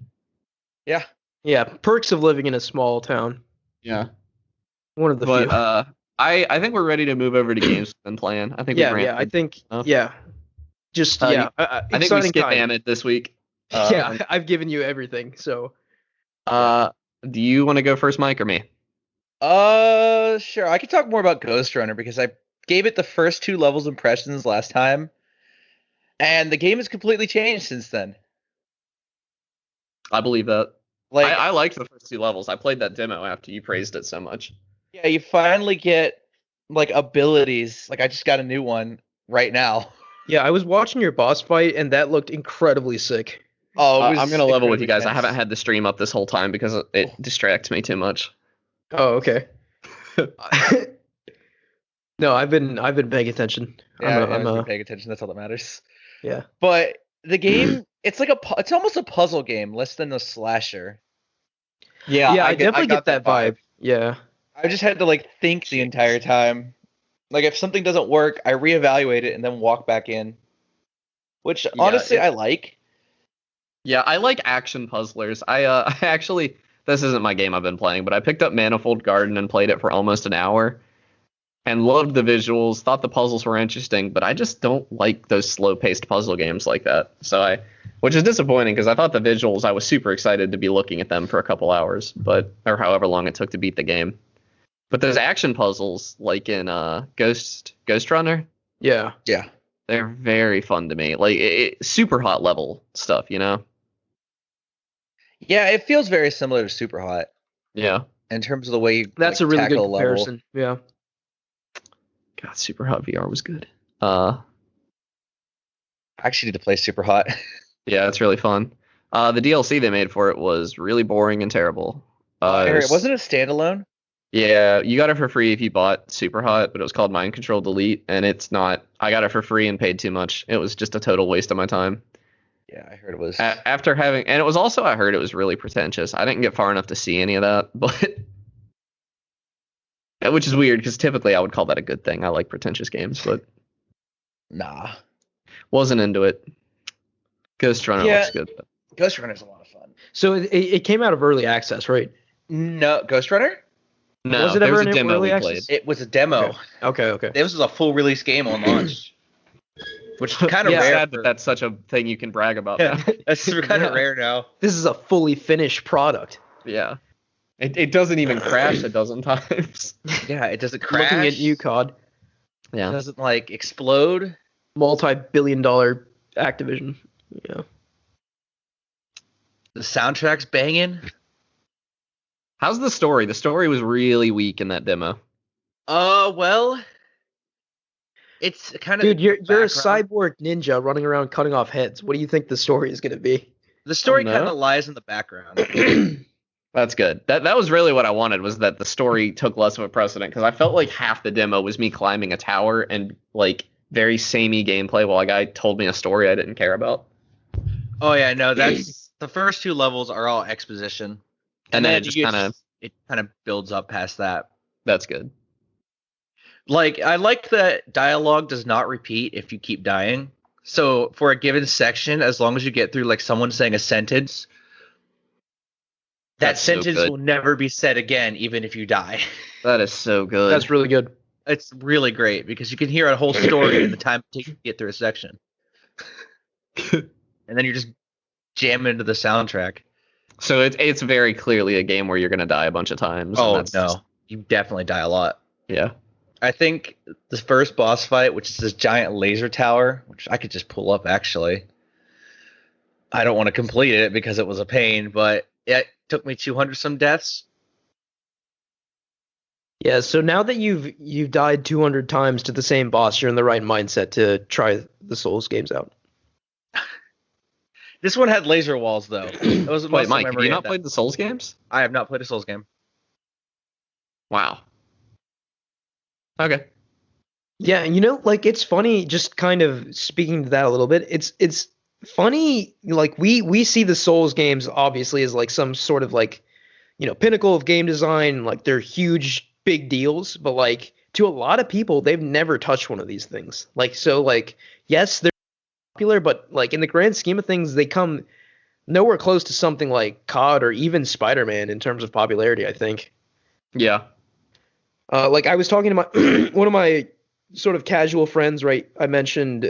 Speaker 4: Yeah.
Speaker 1: Yeah. Perks of living in a small town.
Speaker 2: Yeah.
Speaker 1: One of the few.
Speaker 2: I think we're ready to move over to games we've been playing. I think
Speaker 1: I think just
Speaker 2: I think we skipped Amit this week.
Speaker 1: I've given you everything. So
Speaker 2: do you want to go first, Mike, or me?
Speaker 4: Sure. I could talk more about Ghost Runner because I gave it the first 2 levels impressions last time, and the game has completely changed since then.
Speaker 2: I believe that. I liked the first 2 levels. I played that demo after you praised it so much.
Speaker 4: Yeah, you finally get abilities. I just got a new one right now.
Speaker 1: Yeah, I was watching your boss fight, and that looked incredibly sick.
Speaker 4: Oh, it was
Speaker 2: I'm gonna level with
Speaker 4: incredibly
Speaker 2: you guys. I
Speaker 4: tense.
Speaker 2: haven't had the stream up this whole time because it distracts me too much.
Speaker 1: Oh, okay. No, I've been paying attention.
Speaker 4: Yeah,
Speaker 1: I'm
Speaker 4: I've been
Speaker 1: a
Speaker 4: paying attention. That's all that matters.
Speaker 1: yeah.
Speaker 4: But the game, it's like it's almost a puzzle game, less than a slasher.
Speaker 3: Yeah,
Speaker 1: Yeah, I
Speaker 3: get-
Speaker 1: definitely
Speaker 3: got
Speaker 1: get that vibe. Yeah.
Speaker 4: I just had to like think the entire time. Like if something doesn't work, I reevaluate it and then walk back in. Which honestly I like.
Speaker 2: Yeah, I like action puzzlers. I actually this isn't my game I've been playing, but I picked up Manifold Garden and played it for almost an hour and loved the visuals, thought the puzzles were interesting, but I just don't like those slow-paced puzzle games like that. Which is disappointing because I thought the visuals, I was super excited to be looking at them for a couple hours, or however long it took to beat the game. But those action puzzles, like in Ghost Runner,
Speaker 1: Yeah.
Speaker 4: Yeah.
Speaker 2: they're very fun to me. Like super hot level stuff, you know?
Speaker 4: Yeah, it feels very similar to Super Hot
Speaker 2: Yeah.
Speaker 4: in terms of the way you
Speaker 1: That's
Speaker 4: like,
Speaker 1: a really good
Speaker 4: tackle a level.
Speaker 1: comparison. Yeah.
Speaker 2: God, Super Hot VR was good. Uh,
Speaker 4: I actually need to play Super Hot.
Speaker 2: yeah, it's really fun. The DLC they made for it was really boring and terrible.
Speaker 4: It wasn't a standalone.
Speaker 2: Yeah, you got it for free if you bought Super Hot, but it was called Mind Control Delete, and it's not. I got it for free and paid too much. It was just a total waste of my time.
Speaker 4: Yeah, I heard it was.
Speaker 2: After having, and it was also, I heard it was really pretentious. I didn't get far enough to see any of that, but which is weird because typically I would call that a good thing. I like pretentious games, but
Speaker 4: Nah.
Speaker 2: wasn't into it. Ghost Runner
Speaker 4: Yeah.
Speaker 2: looks good.
Speaker 4: Ghost Runner's a lot of fun.
Speaker 1: So it came out of early access, right?
Speaker 4: No, Ghost Runner?
Speaker 2: No,
Speaker 1: Was it
Speaker 2: there
Speaker 1: ever
Speaker 2: was a
Speaker 1: in
Speaker 2: demo
Speaker 1: early
Speaker 2: we
Speaker 1: access?
Speaker 2: played.
Speaker 4: It was a demo.
Speaker 1: Okay.
Speaker 4: This was a full release game on launch. Which is kind of
Speaker 1: Yeah.
Speaker 4: rare.
Speaker 2: Sad that that's such a thing you can brag about.
Speaker 4: Yeah,
Speaker 2: Now.
Speaker 4: that's kind of
Speaker 1: Yeah.
Speaker 4: rare now.
Speaker 1: This is a fully finished product.
Speaker 2: Yeah. It doesn't even crash a dozen times.
Speaker 4: Yeah, it doesn't crash.
Speaker 1: Looking at you, COD.
Speaker 4: It
Speaker 2: Yeah.
Speaker 4: doesn't like explode.
Speaker 1: Multi-billion-dollar Activision. Yeah.
Speaker 4: The soundtrack's banging.
Speaker 2: How's the story? The story was really weak in that demo.
Speaker 4: Well, it's kind of
Speaker 1: Dude, you're a
Speaker 4: background.
Speaker 1: cyborg ninja running around cutting off heads. What do you think the story is going to be?
Speaker 4: The story
Speaker 2: Oh, no?
Speaker 4: kind of lies in the background.
Speaker 2: That's good. That was really what I wanted, was that the story took less of a precedent, because I felt like half the demo was me climbing a tower and like very samey gameplay while a guy told me a story I didn't care about.
Speaker 4: Oh yeah, no, that's the first two levels are all exposition,
Speaker 2: And then it just
Speaker 4: it kind of builds up past that.
Speaker 2: that's good.
Speaker 4: Like I like that dialogue does not repeat if you keep dying. So for a given section, as long as you get through like someone saying a sentence, that
Speaker 2: That's so
Speaker 4: sentence
Speaker 2: good.
Speaker 4: will never be said again, even if you die.
Speaker 2: That is so good.
Speaker 1: That's really good.
Speaker 4: It's really great because you can hear a whole story in the time it takes to get through a section. And then you're just jamming into the soundtrack.
Speaker 2: So it's very clearly a game where you're gonna die a bunch of times. and
Speaker 4: Oh
Speaker 2: that's
Speaker 4: no,
Speaker 2: just-
Speaker 4: you definitely die a lot.
Speaker 2: yeah.
Speaker 4: I think the first boss fight, which is this giant laser tower, which I could just pull up actually. I don't want to complete it because it was a pain, but it took me 200 some deaths.
Speaker 1: Yeah, so now that you've died 200 times to the same boss, you're in the right mindset to try the Souls games out.
Speaker 4: This one had laser walls though. It was
Speaker 2: Wait,
Speaker 4: muscle
Speaker 2: Mike, have
Speaker 4: memory
Speaker 2: you
Speaker 4: at
Speaker 2: not
Speaker 4: that.
Speaker 2: played the Souls games?
Speaker 4: I have not played a Souls game.
Speaker 2: Wow. Okay.
Speaker 1: Yeah, and like it's funny, just kind of speaking to that a little bit. It's funny, like we see the Souls games obviously as like some sort of like, pinnacle of game design, like they're huge big deals, but like to a lot of people they've never touched one of these things. Like so like yes, they're popular, but like in the grand scheme of things they come nowhere close to something like COD or even Spider-Man in terms of popularity, I think.
Speaker 2: Yeah.
Speaker 1: Like I was talking to my one of my sort of casual friends, right? I mentioned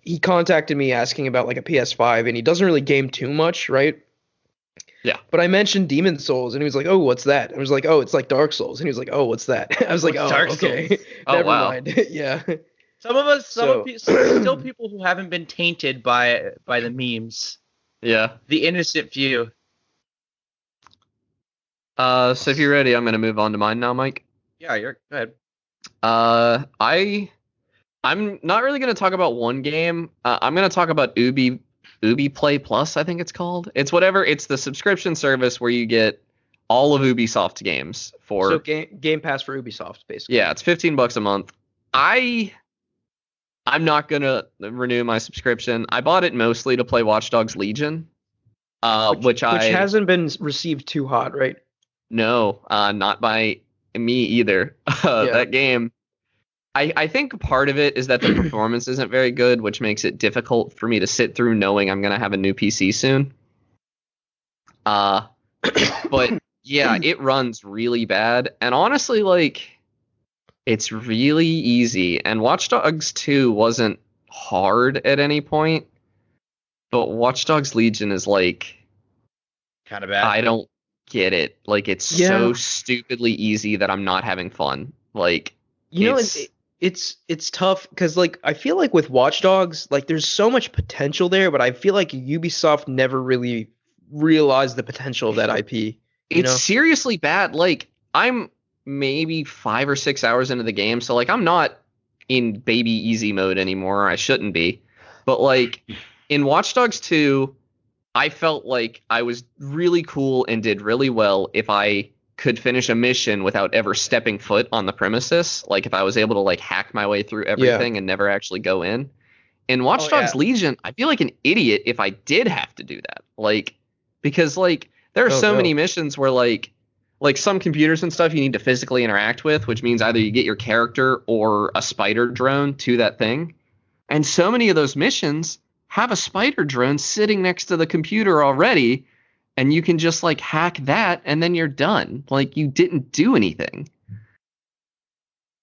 Speaker 1: he contacted me asking about like a PS5, and he doesn't really game too much, right?
Speaker 2: Yeah.
Speaker 1: But I mentioned Demon Souls, and he was like, "Oh, what's that?" I was like, "Oh, it's like Dark Souls," and he was like, "Oh, what's that?" I was like,
Speaker 4: What's
Speaker 1: "Oh,
Speaker 4: Dark
Speaker 1: okay,
Speaker 4: Souls?"
Speaker 2: Oh,
Speaker 1: never
Speaker 2: wow.
Speaker 1: mind." Yeah.
Speaker 4: Some of us,
Speaker 1: So-
Speaker 4: still people who haven't been tainted by the memes.
Speaker 2: Yeah.
Speaker 4: The innocent few.
Speaker 2: So if you're ready, I'm gonna move on to mine now, Mike.
Speaker 4: Yeah, go ahead.
Speaker 2: I'm not really gonna talk about one game. I'm gonna talk about Ubi Ubi Play Plus, I think it's called. It's whatever. It's the subscription service where you get all of Ubisoft games for.
Speaker 1: So Game Pass for Ubisoft, basically.
Speaker 2: Yeah, it's $15 a month. I'm not gonna renew my subscription. I bought it mostly to play Watch Dogs Legion, which
Speaker 1: hasn't been received too hot, right?
Speaker 2: No, not by me either. That game. I think part of it is that the performance isn't very good, which makes it difficult for me to sit through knowing I'm gonna have a new PC soon. But yeah, it runs really bad, and honestly, like, it's really easy. And Watch Dogs 2 wasn't hard at any point, but Watch Dogs Legion is like
Speaker 4: kind of bad.
Speaker 2: I don't get it. Like, it's so stupidly easy that I'm not having fun. Like,
Speaker 1: it's tough because, like, I feel like with Watch Dogs, like, there's so much potential there, but I feel like Ubisoft never really realized the potential of that IP.
Speaker 2: It's seriously bad. Like, I'm maybe 5 or 6 hours into the game, so like I'm not in baby easy mode anymore. I shouldn't be. But like in Watch Dogs 2, I felt like I was really cool and did really well if I could finish a mission without ever stepping foot on the premises. Like if I was able to like hack my way through everything and never actually go in. In Watch Dogs Legion, I feel like an idiot if I did have to do that. Like, because like there are so many missions where like some computers and stuff you need to physically interact with, which means either you get your character or a spider drone to that thing. And so many of those missions have a spider drone sitting next to the computer already, and you can just like hack that and then you're done. Like you didn't do anything.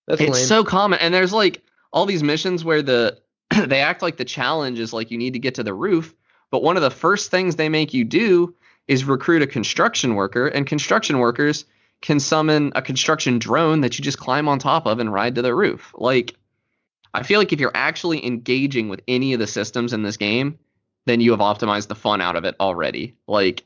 Speaker 2: It's lame. So common. And there's like all these missions where they act like the challenge is like you need to get to the roof, but one of the first things they make you do is recruit a construction worker, and construction workers can summon a construction drone that you just climb on top of and ride to the roof. Like, I feel like if you're actually engaging with any of the systems in this game, then you have optimized the fun out of it already. Like,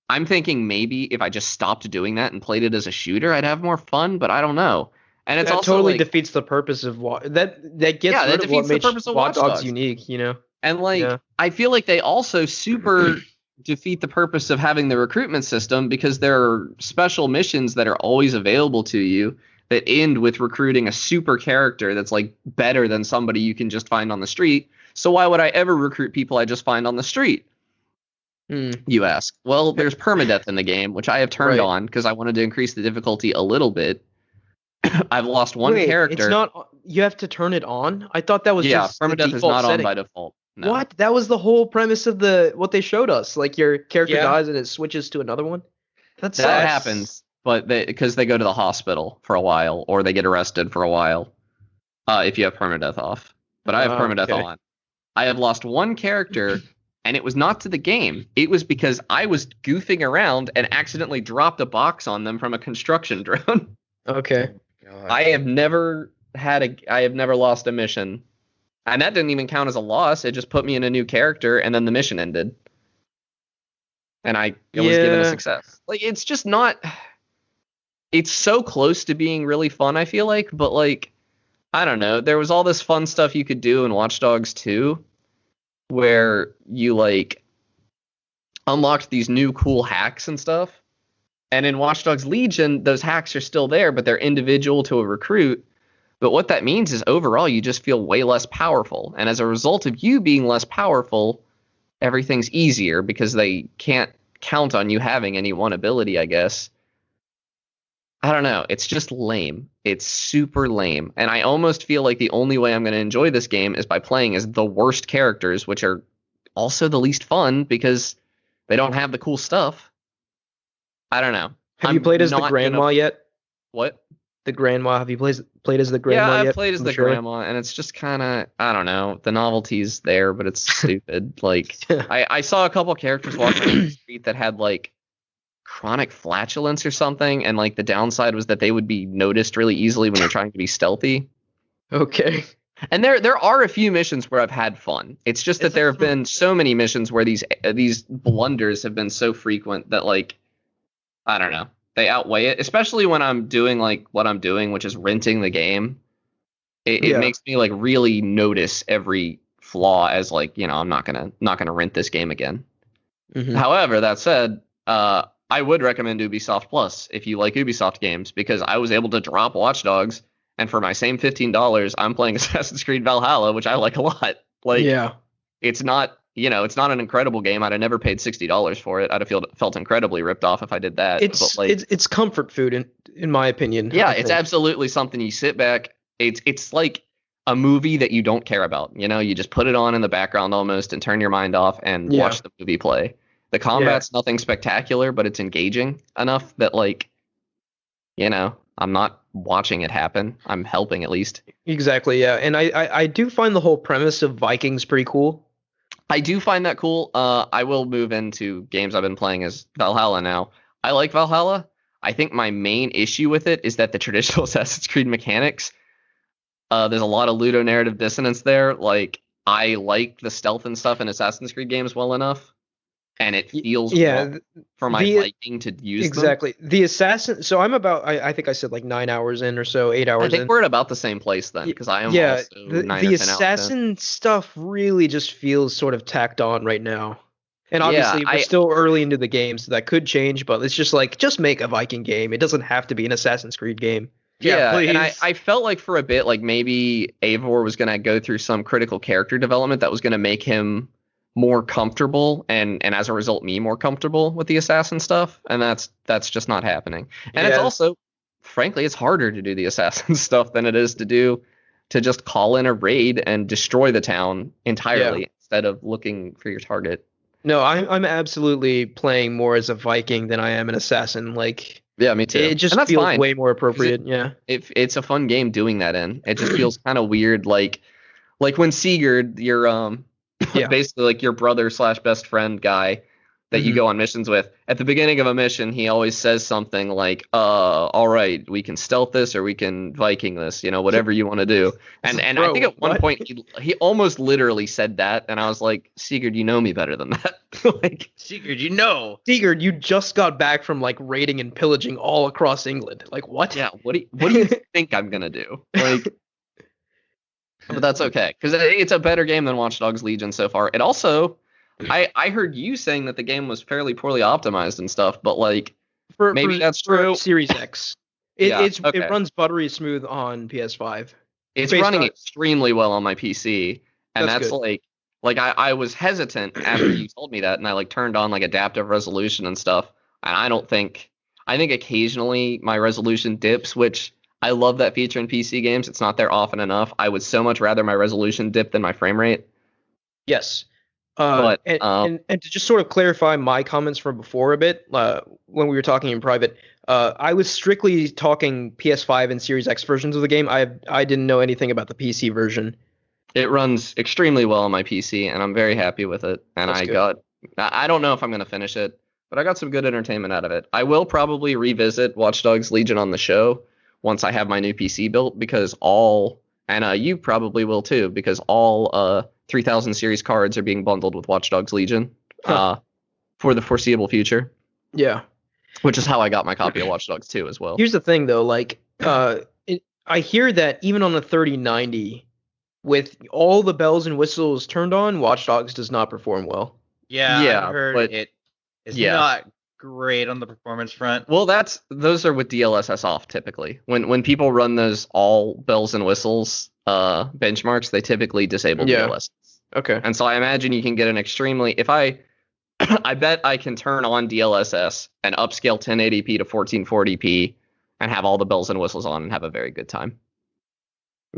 Speaker 2: I'm thinking maybe if I just stopped doing that and played it as a shooter, I'd have more fun, but I don't know. And it's
Speaker 1: that
Speaker 2: also
Speaker 1: totally
Speaker 2: like,
Speaker 1: defeats the purpose of that gets rid of what makes Watch Dogs unique,
Speaker 2: And like, I feel like they also super defeat the purpose of having the recruitment system, because there are special missions that are always available to you that end with recruiting a super character that's like better than somebody you can just find on the street. So why would I ever recruit people I just find on the street? You ask. Well, there's permadeath in the game, which I have turned on because I wanted to increase the difficulty a little bit. I've lost one character.
Speaker 1: It's not. You have to turn it on. I thought that was just
Speaker 2: permadeath is not
Speaker 1: setting.
Speaker 2: on by default. No.
Speaker 1: What? That was the whole premise of what they showed us. Like your character dies and it switches to another one.
Speaker 2: That happens, but because they go to the hospital for a while or they get arrested for a while. If you have permadeath off, but I have permadeath on. I have lost one character, and it was not to the game. It was because I was goofing around and accidentally dropped a box on them from a construction drone.
Speaker 1: Okay.
Speaker 4: God.
Speaker 2: I have never lost a mission. And that didn't even count as a loss. It just put me in a new character, and then the mission ended. And I was given a success. Like, it's just not... It's so close to being really fun, I feel like. But, like, I don't know. There was all this fun stuff you could do in Watch Dogs 2, where you, like, unlocked these new cool hacks and stuff. And in Watch Dogs Legion, those hacks are still there, but they're individual to a recruit. But what that means is overall, you just feel way less powerful. And as a result of you being less powerful, everything's easier because they can't count on you having any one ability, I guess. I don't know. It's just lame. It's super lame. And I almost feel like the only way I'm going to enjoy this game is by playing as the worst characters, which are also the least fun because they don't have the cool stuff. I don't know.
Speaker 1: Have you played as the grandma yet?
Speaker 2: What?
Speaker 1: The grandma. Have you played as the grandma yet?
Speaker 2: Yeah, I've played as the grandma, and it's just kind of, I don't know. The novelty's there, but it's stupid. Like, I saw a couple characters walking around the street that had, like, chronic flatulence or something, and, like, the downside was that they would be noticed really easily when you're trying to be stealthy.
Speaker 1: Okay.
Speaker 2: And there are a few missions where I've had fun. It's just that there have been so many missions where these blunders have been so frequent that, like, I don't know. They outweigh it, especially when I'm doing like what I'm doing, which is renting the game. It makes me like really notice every flaw as like, I'm not gonna rent this game again.
Speaker 1: Mhm.
Speaker 2: However, that said, I would recommend Ubisoft Plus if you like Ubisoft games, because I was able to drop Watch Dogs, and for my same $15, I'm playing Assassin's Creed Valhalla, which I like a lot. Like,
Speaker 1: Yeah.
Speaker 2: it's not, it's not an incredible game. I'd have never paid $60 for it. I'd have felt incredibly ripped off if I did that.
Speaker 1: It's
Speaker 2: but like,
Speaker 1: it's comfort food in my opinion.
Speaker 2: yeah,
Speaker 1: I
Speaker 2: it's
Speaker 1: think.
Speaker 2: absolutely something you sit back. It's like a movie that you don't care about. You just put it on in the background almost and turn your mind off and
Speaker 1: Yeah.
Speaker 2: watch the movie play. The combat's nothing spectacular, but it's engaging enough that like, I'm not watching it happen. I'm helping at least.
Speaker 1: Exactly, yeah. And I do find the whole premise of Vikings pretty cool.
Speaker 2: I do find that cool. I will move into games I've been playing as Valhalla now. I like Valhalla. I think my main issue with it is that the traditional Assassin's Creed mechanics, there's a lot of ludonarrative dissonance there. Like, I like the stealth and stuff in Assassin's Creed games well enough, and it feels wrong for my Viking to use
Speaker 1: exactly.
Speaker 2: them.
Speaker 1: The assassin. So I'm about. I think I said like 9 hours in or so, 8 hours in.
Speaker 2: I think we're at about the same place then, because I am also 9 or 10
Speaker 1: the assassin stuff really just feels sort of tacked on right now. And obviously we're still early into the game, so that could change. But it's just like, just make a Viking game. It doesn't have to be an Assassin's Creed game.
Speaker 2: Yeah, and I felt like for a bit, like maybe Eivor was going to go through some critical character development that was going to make him more comfortable, and as a result, me more comfortable with the assassin stuff, and that's just not happening. And it's also, frankly, it's harder to do the assassin stuff than it is to just call in a raid and destroy the town entirely instead of looking for your target.
Speaker 1: No, I'm absolutely playing more as a Viking than I am an assassin. Like,
Speaker 2: yeah, me too.
Speaker 1: It just feels fine. Way more appropriate.
Speaker 2: It's a fun game doing that in. It just feels kind of weird, like when Sigurd, your basically like your brother / best friend guy that you go on missions with. At the beginning of a mission, he always says something like, all right, we can stealth this or we can Viking this, whatever you want to do. And I think at one point he almost literally said that, and I was like, Sigurd, you know me better than that. Like,
Speaker 3: Sigurd,
Speaker 1: Sigurd, you just got back from like raiding and pillaging all across England. Like, what?
Speaker 2: Yeah, what do you think I'm gonna do? Like, but that's okay, because it's a better game than Watch Dogs Legion so far. It also, I heard you saying that the game was fairly poorly optimized and stuff, but like, maybe that's true.
Speaker 1: Series X, it runs buttery smooth on PS5.
Speaker 2: It's running extremely well on my PC, and that's like I was hesitant after you told me that, and I like turned on like adaptive resolution and stuff, and I think occasionally my resolution dips, which I love that feature in PC games. It's not there often enough. I would so much rather my resolution dip than my frame rate.
Speaker 1: Yes. And to just sort of clarify my comments from before a bit, when we were talking in private, I was strictly talking PS5 and Series X versions of the game. I didn't know anything about the PC version.
Speaker 2: It runs extremely well on my PC, and I'm very happy with it. And I don't know if I'm going to finish it, but I got some good entertainment out of it. I will probably revisit Watch Dogs Legion on the show once I have my new PC built, because you probably will too, because all 3000 series cards are being bundled with Watch Dogs Legion for the foreseeable future.
Speaker 1: Yeah.
Speaker 2: Which is how I got my copy of Watch Dogs 2 as well.
Speaker 1: Here's the thing though, like I hear that even on a 3090 with all the bells and whistles turned on, Watch Dogs does not perform well.
Speaker 4: Yeah, I've heard it is not great on the performance front.
Speaker 2: Well, those are with DLSS off typically. When people run those all bells and whistles benchmarks, they typically disable DLSS.
Speaker 1: Okay.
Speaker 2: And so I imagine you can get an extremely, if I bet I can turn on DLSS and upscale 1080p to 1440p and have all the bells and whistles on and have a very good time.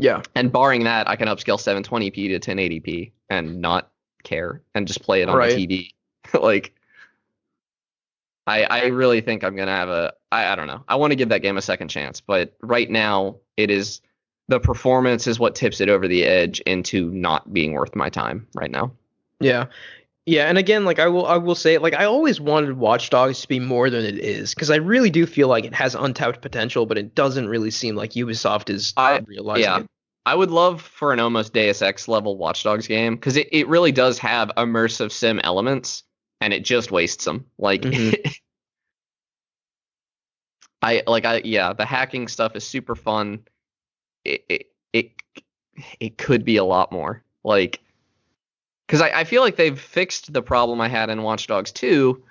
Speaker 1: Yeah.
Speaker 2: And barring that, I can upscale 720p to 1080p and not care and just play it on the TV. Like, I really think I'm going to have I don't know. I want to give that game a second chance, but right now the performance is what tips it over the edge into not being worth my time right now.
Speaker 1: Yeah. Yeah, and again, like I will say, like I always wanted Watch Dogs to be more than it is, because I really do feel like it has untapped potential, but it doesn't really seem like Ubisoft is realizing it.
Speaker 2: I would love for an almost Deus Ex level Watch Dogs game, because it really does have immersive sim elements, and it just wastes them. Like, the hacking stuff is super fun. It could be a lot more. Like, Because I feel like they've fixed the problem I had in Watch Dogs 2,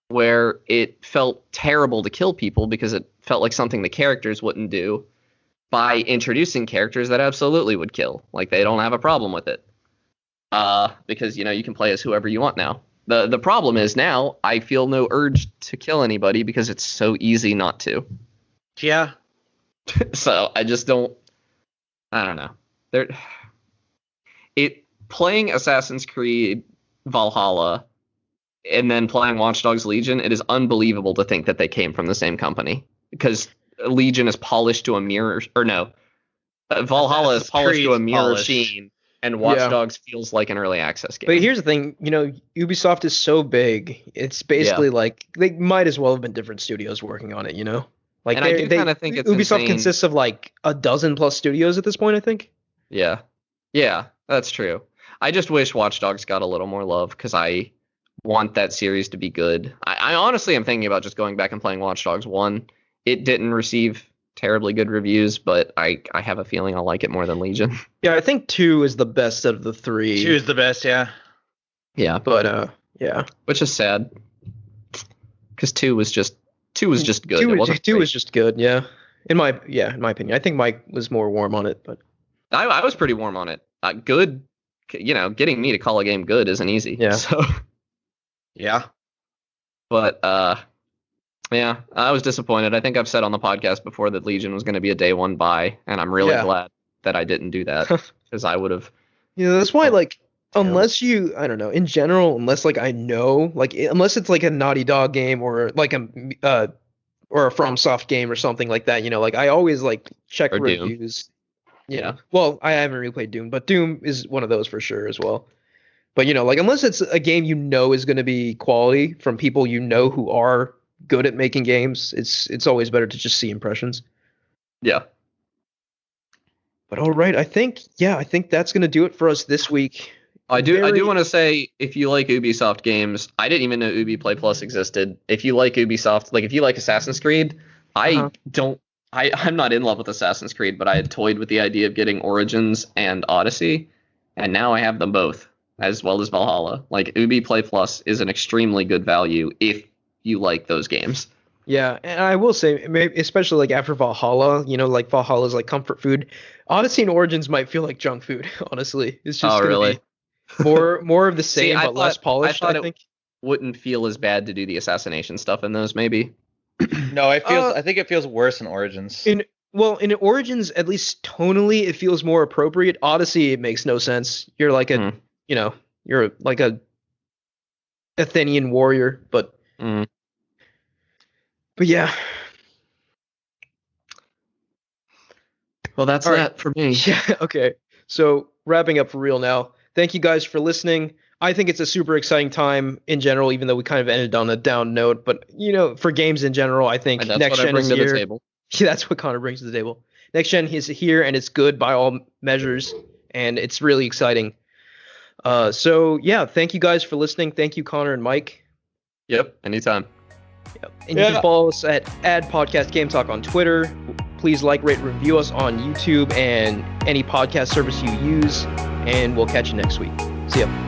Speaker 2: where it felt terrible to kill people because it felt like something the characters wouldn't do, by introducing characters that absolutely would kill. Like, they don't have a problem with it. Because, you can play as whoever you want now. The problem is now I feel no urge to kill anybody because it's so easy not to.
Speaker 4: Yeah.
Speaker 2: So I just don't. I don't know. Playing Assassin's Creed Valhalla and then playing Watch Dogs Legion, it is unbelievable to think that they came from the same company, because Legion is polished to a mirror, or no, Valhalla is polished to a mirror scene, and Watch Dogs feels like an early access game.
Speaker 1: But here's the thing, Ubisoft is so big, it's basically like they might as well have been different studios working on it, Like,
Speaker 2: and I do kind of think it's
Speaker 1: Ubisoft
Speaker 2: insane.
Speaker 1: consists of like a dozen plus studios at this point, I think.
Speaker 2: Yeah, that's true. I just wish Watch Dogs got a little more love, because I want that series to be good. I honestly am thinking about just going back and playing Watch Dogs 1. It didn't receive terribly good reviews, but I have a feeling I'll like it more than Legion.
Speaker 1: Yeah, I think 2 is the best of the 3.
Speaker 4: 2 is the best, yeah.
Speaker 2: Yeah,
Speaker 1: but yeah.
Speaker 2: Which is sad, because 2 was just good.
Speaker 1: 2 was just good, yeah. In my opinion. I think Mike was more warm on it, but
Speaker 2: I was pretty warm on it. Good, getting me to call a game good isn't easy.
Speaker 1: Yeah.
Speaker 2: So
Speaker 4: yeah.
Speaker 2: But yeah, I was disappointed. I think I've said on the podcast before that Legion was going to be a day one buy, and I'm really glad that I didn't do that, because I would have.
Speaker 1: That's why, like, unless I don't know, in general, unless like I know, like, unless it's like a Naughty Dog game or like a FromSoft game or something like that, like I always like check
Speaker 2: Or Doom.
Speaker 1: reviews. Yeah. Well, I haven't replayed Doom, but Doom is one of those for sure as well. But like, unless it's a game is going to be quality from people who are good at making games, it's always better to just see impressions.
Speaker 2: Yeah.
Speaker 1: But all right, I think that's going to do it for us this week.
Speaker 2: I do want to say, if you like Ubisoft games, I didn't even know Ubi Play Plus existed. If you like Ubisoft, like if you like Assassin's Creed, I'm not in love with Assassin's Creed, but I had toyed with the idea of getting Origins and Odyssey, and now I have them both, as well as Valhalla. Like, Ubi Play Plus is an extremely good value if you like those games.
Speaker 1: Yeah, and I will say, maybe, especially like after Valhalla, like Valhalla's like comfort food. Odyssey and Origins might feel like junk food, honestly. It's just
Speaker 2: really?
Speaker 1: Be more of the same, but less polished, I think.
Speaker 2: Wouldn't feel as bad to do the assassination stuff in those, maybe.
Speaker 4: No, I think it feels worse in Origins.
Speaker 1: In Origins, at least tonally, it feels more appropriate. Odyssey, it makes no sense. You're like you're like a Athenian warrior, but yeah.
Speaker 2: Well, that's that for me.
Speaker 1: Yeah, okay. So wrapping up for real now. Thank you guys for listening. I think it's a super exciting time in general, even though we kind of ended on a down note. But for games in general, I think next gen is here.
Speaker 2: Table.
Speaker 1: Yeah, that's what Connor brings to the table. Next gen is here, and it's good by all measures, and it's really exciting. So yeah, thank you guys for listening. Thank you, Connor and Mike.
Speaker 2: Yep, anytime.
Speaker 1: Yep. And you can follow us at @Podcast Game Talk on Twitter. Please like, rate, review us on YouTube and any podcast service you use, and we'll catch you next week. See ya.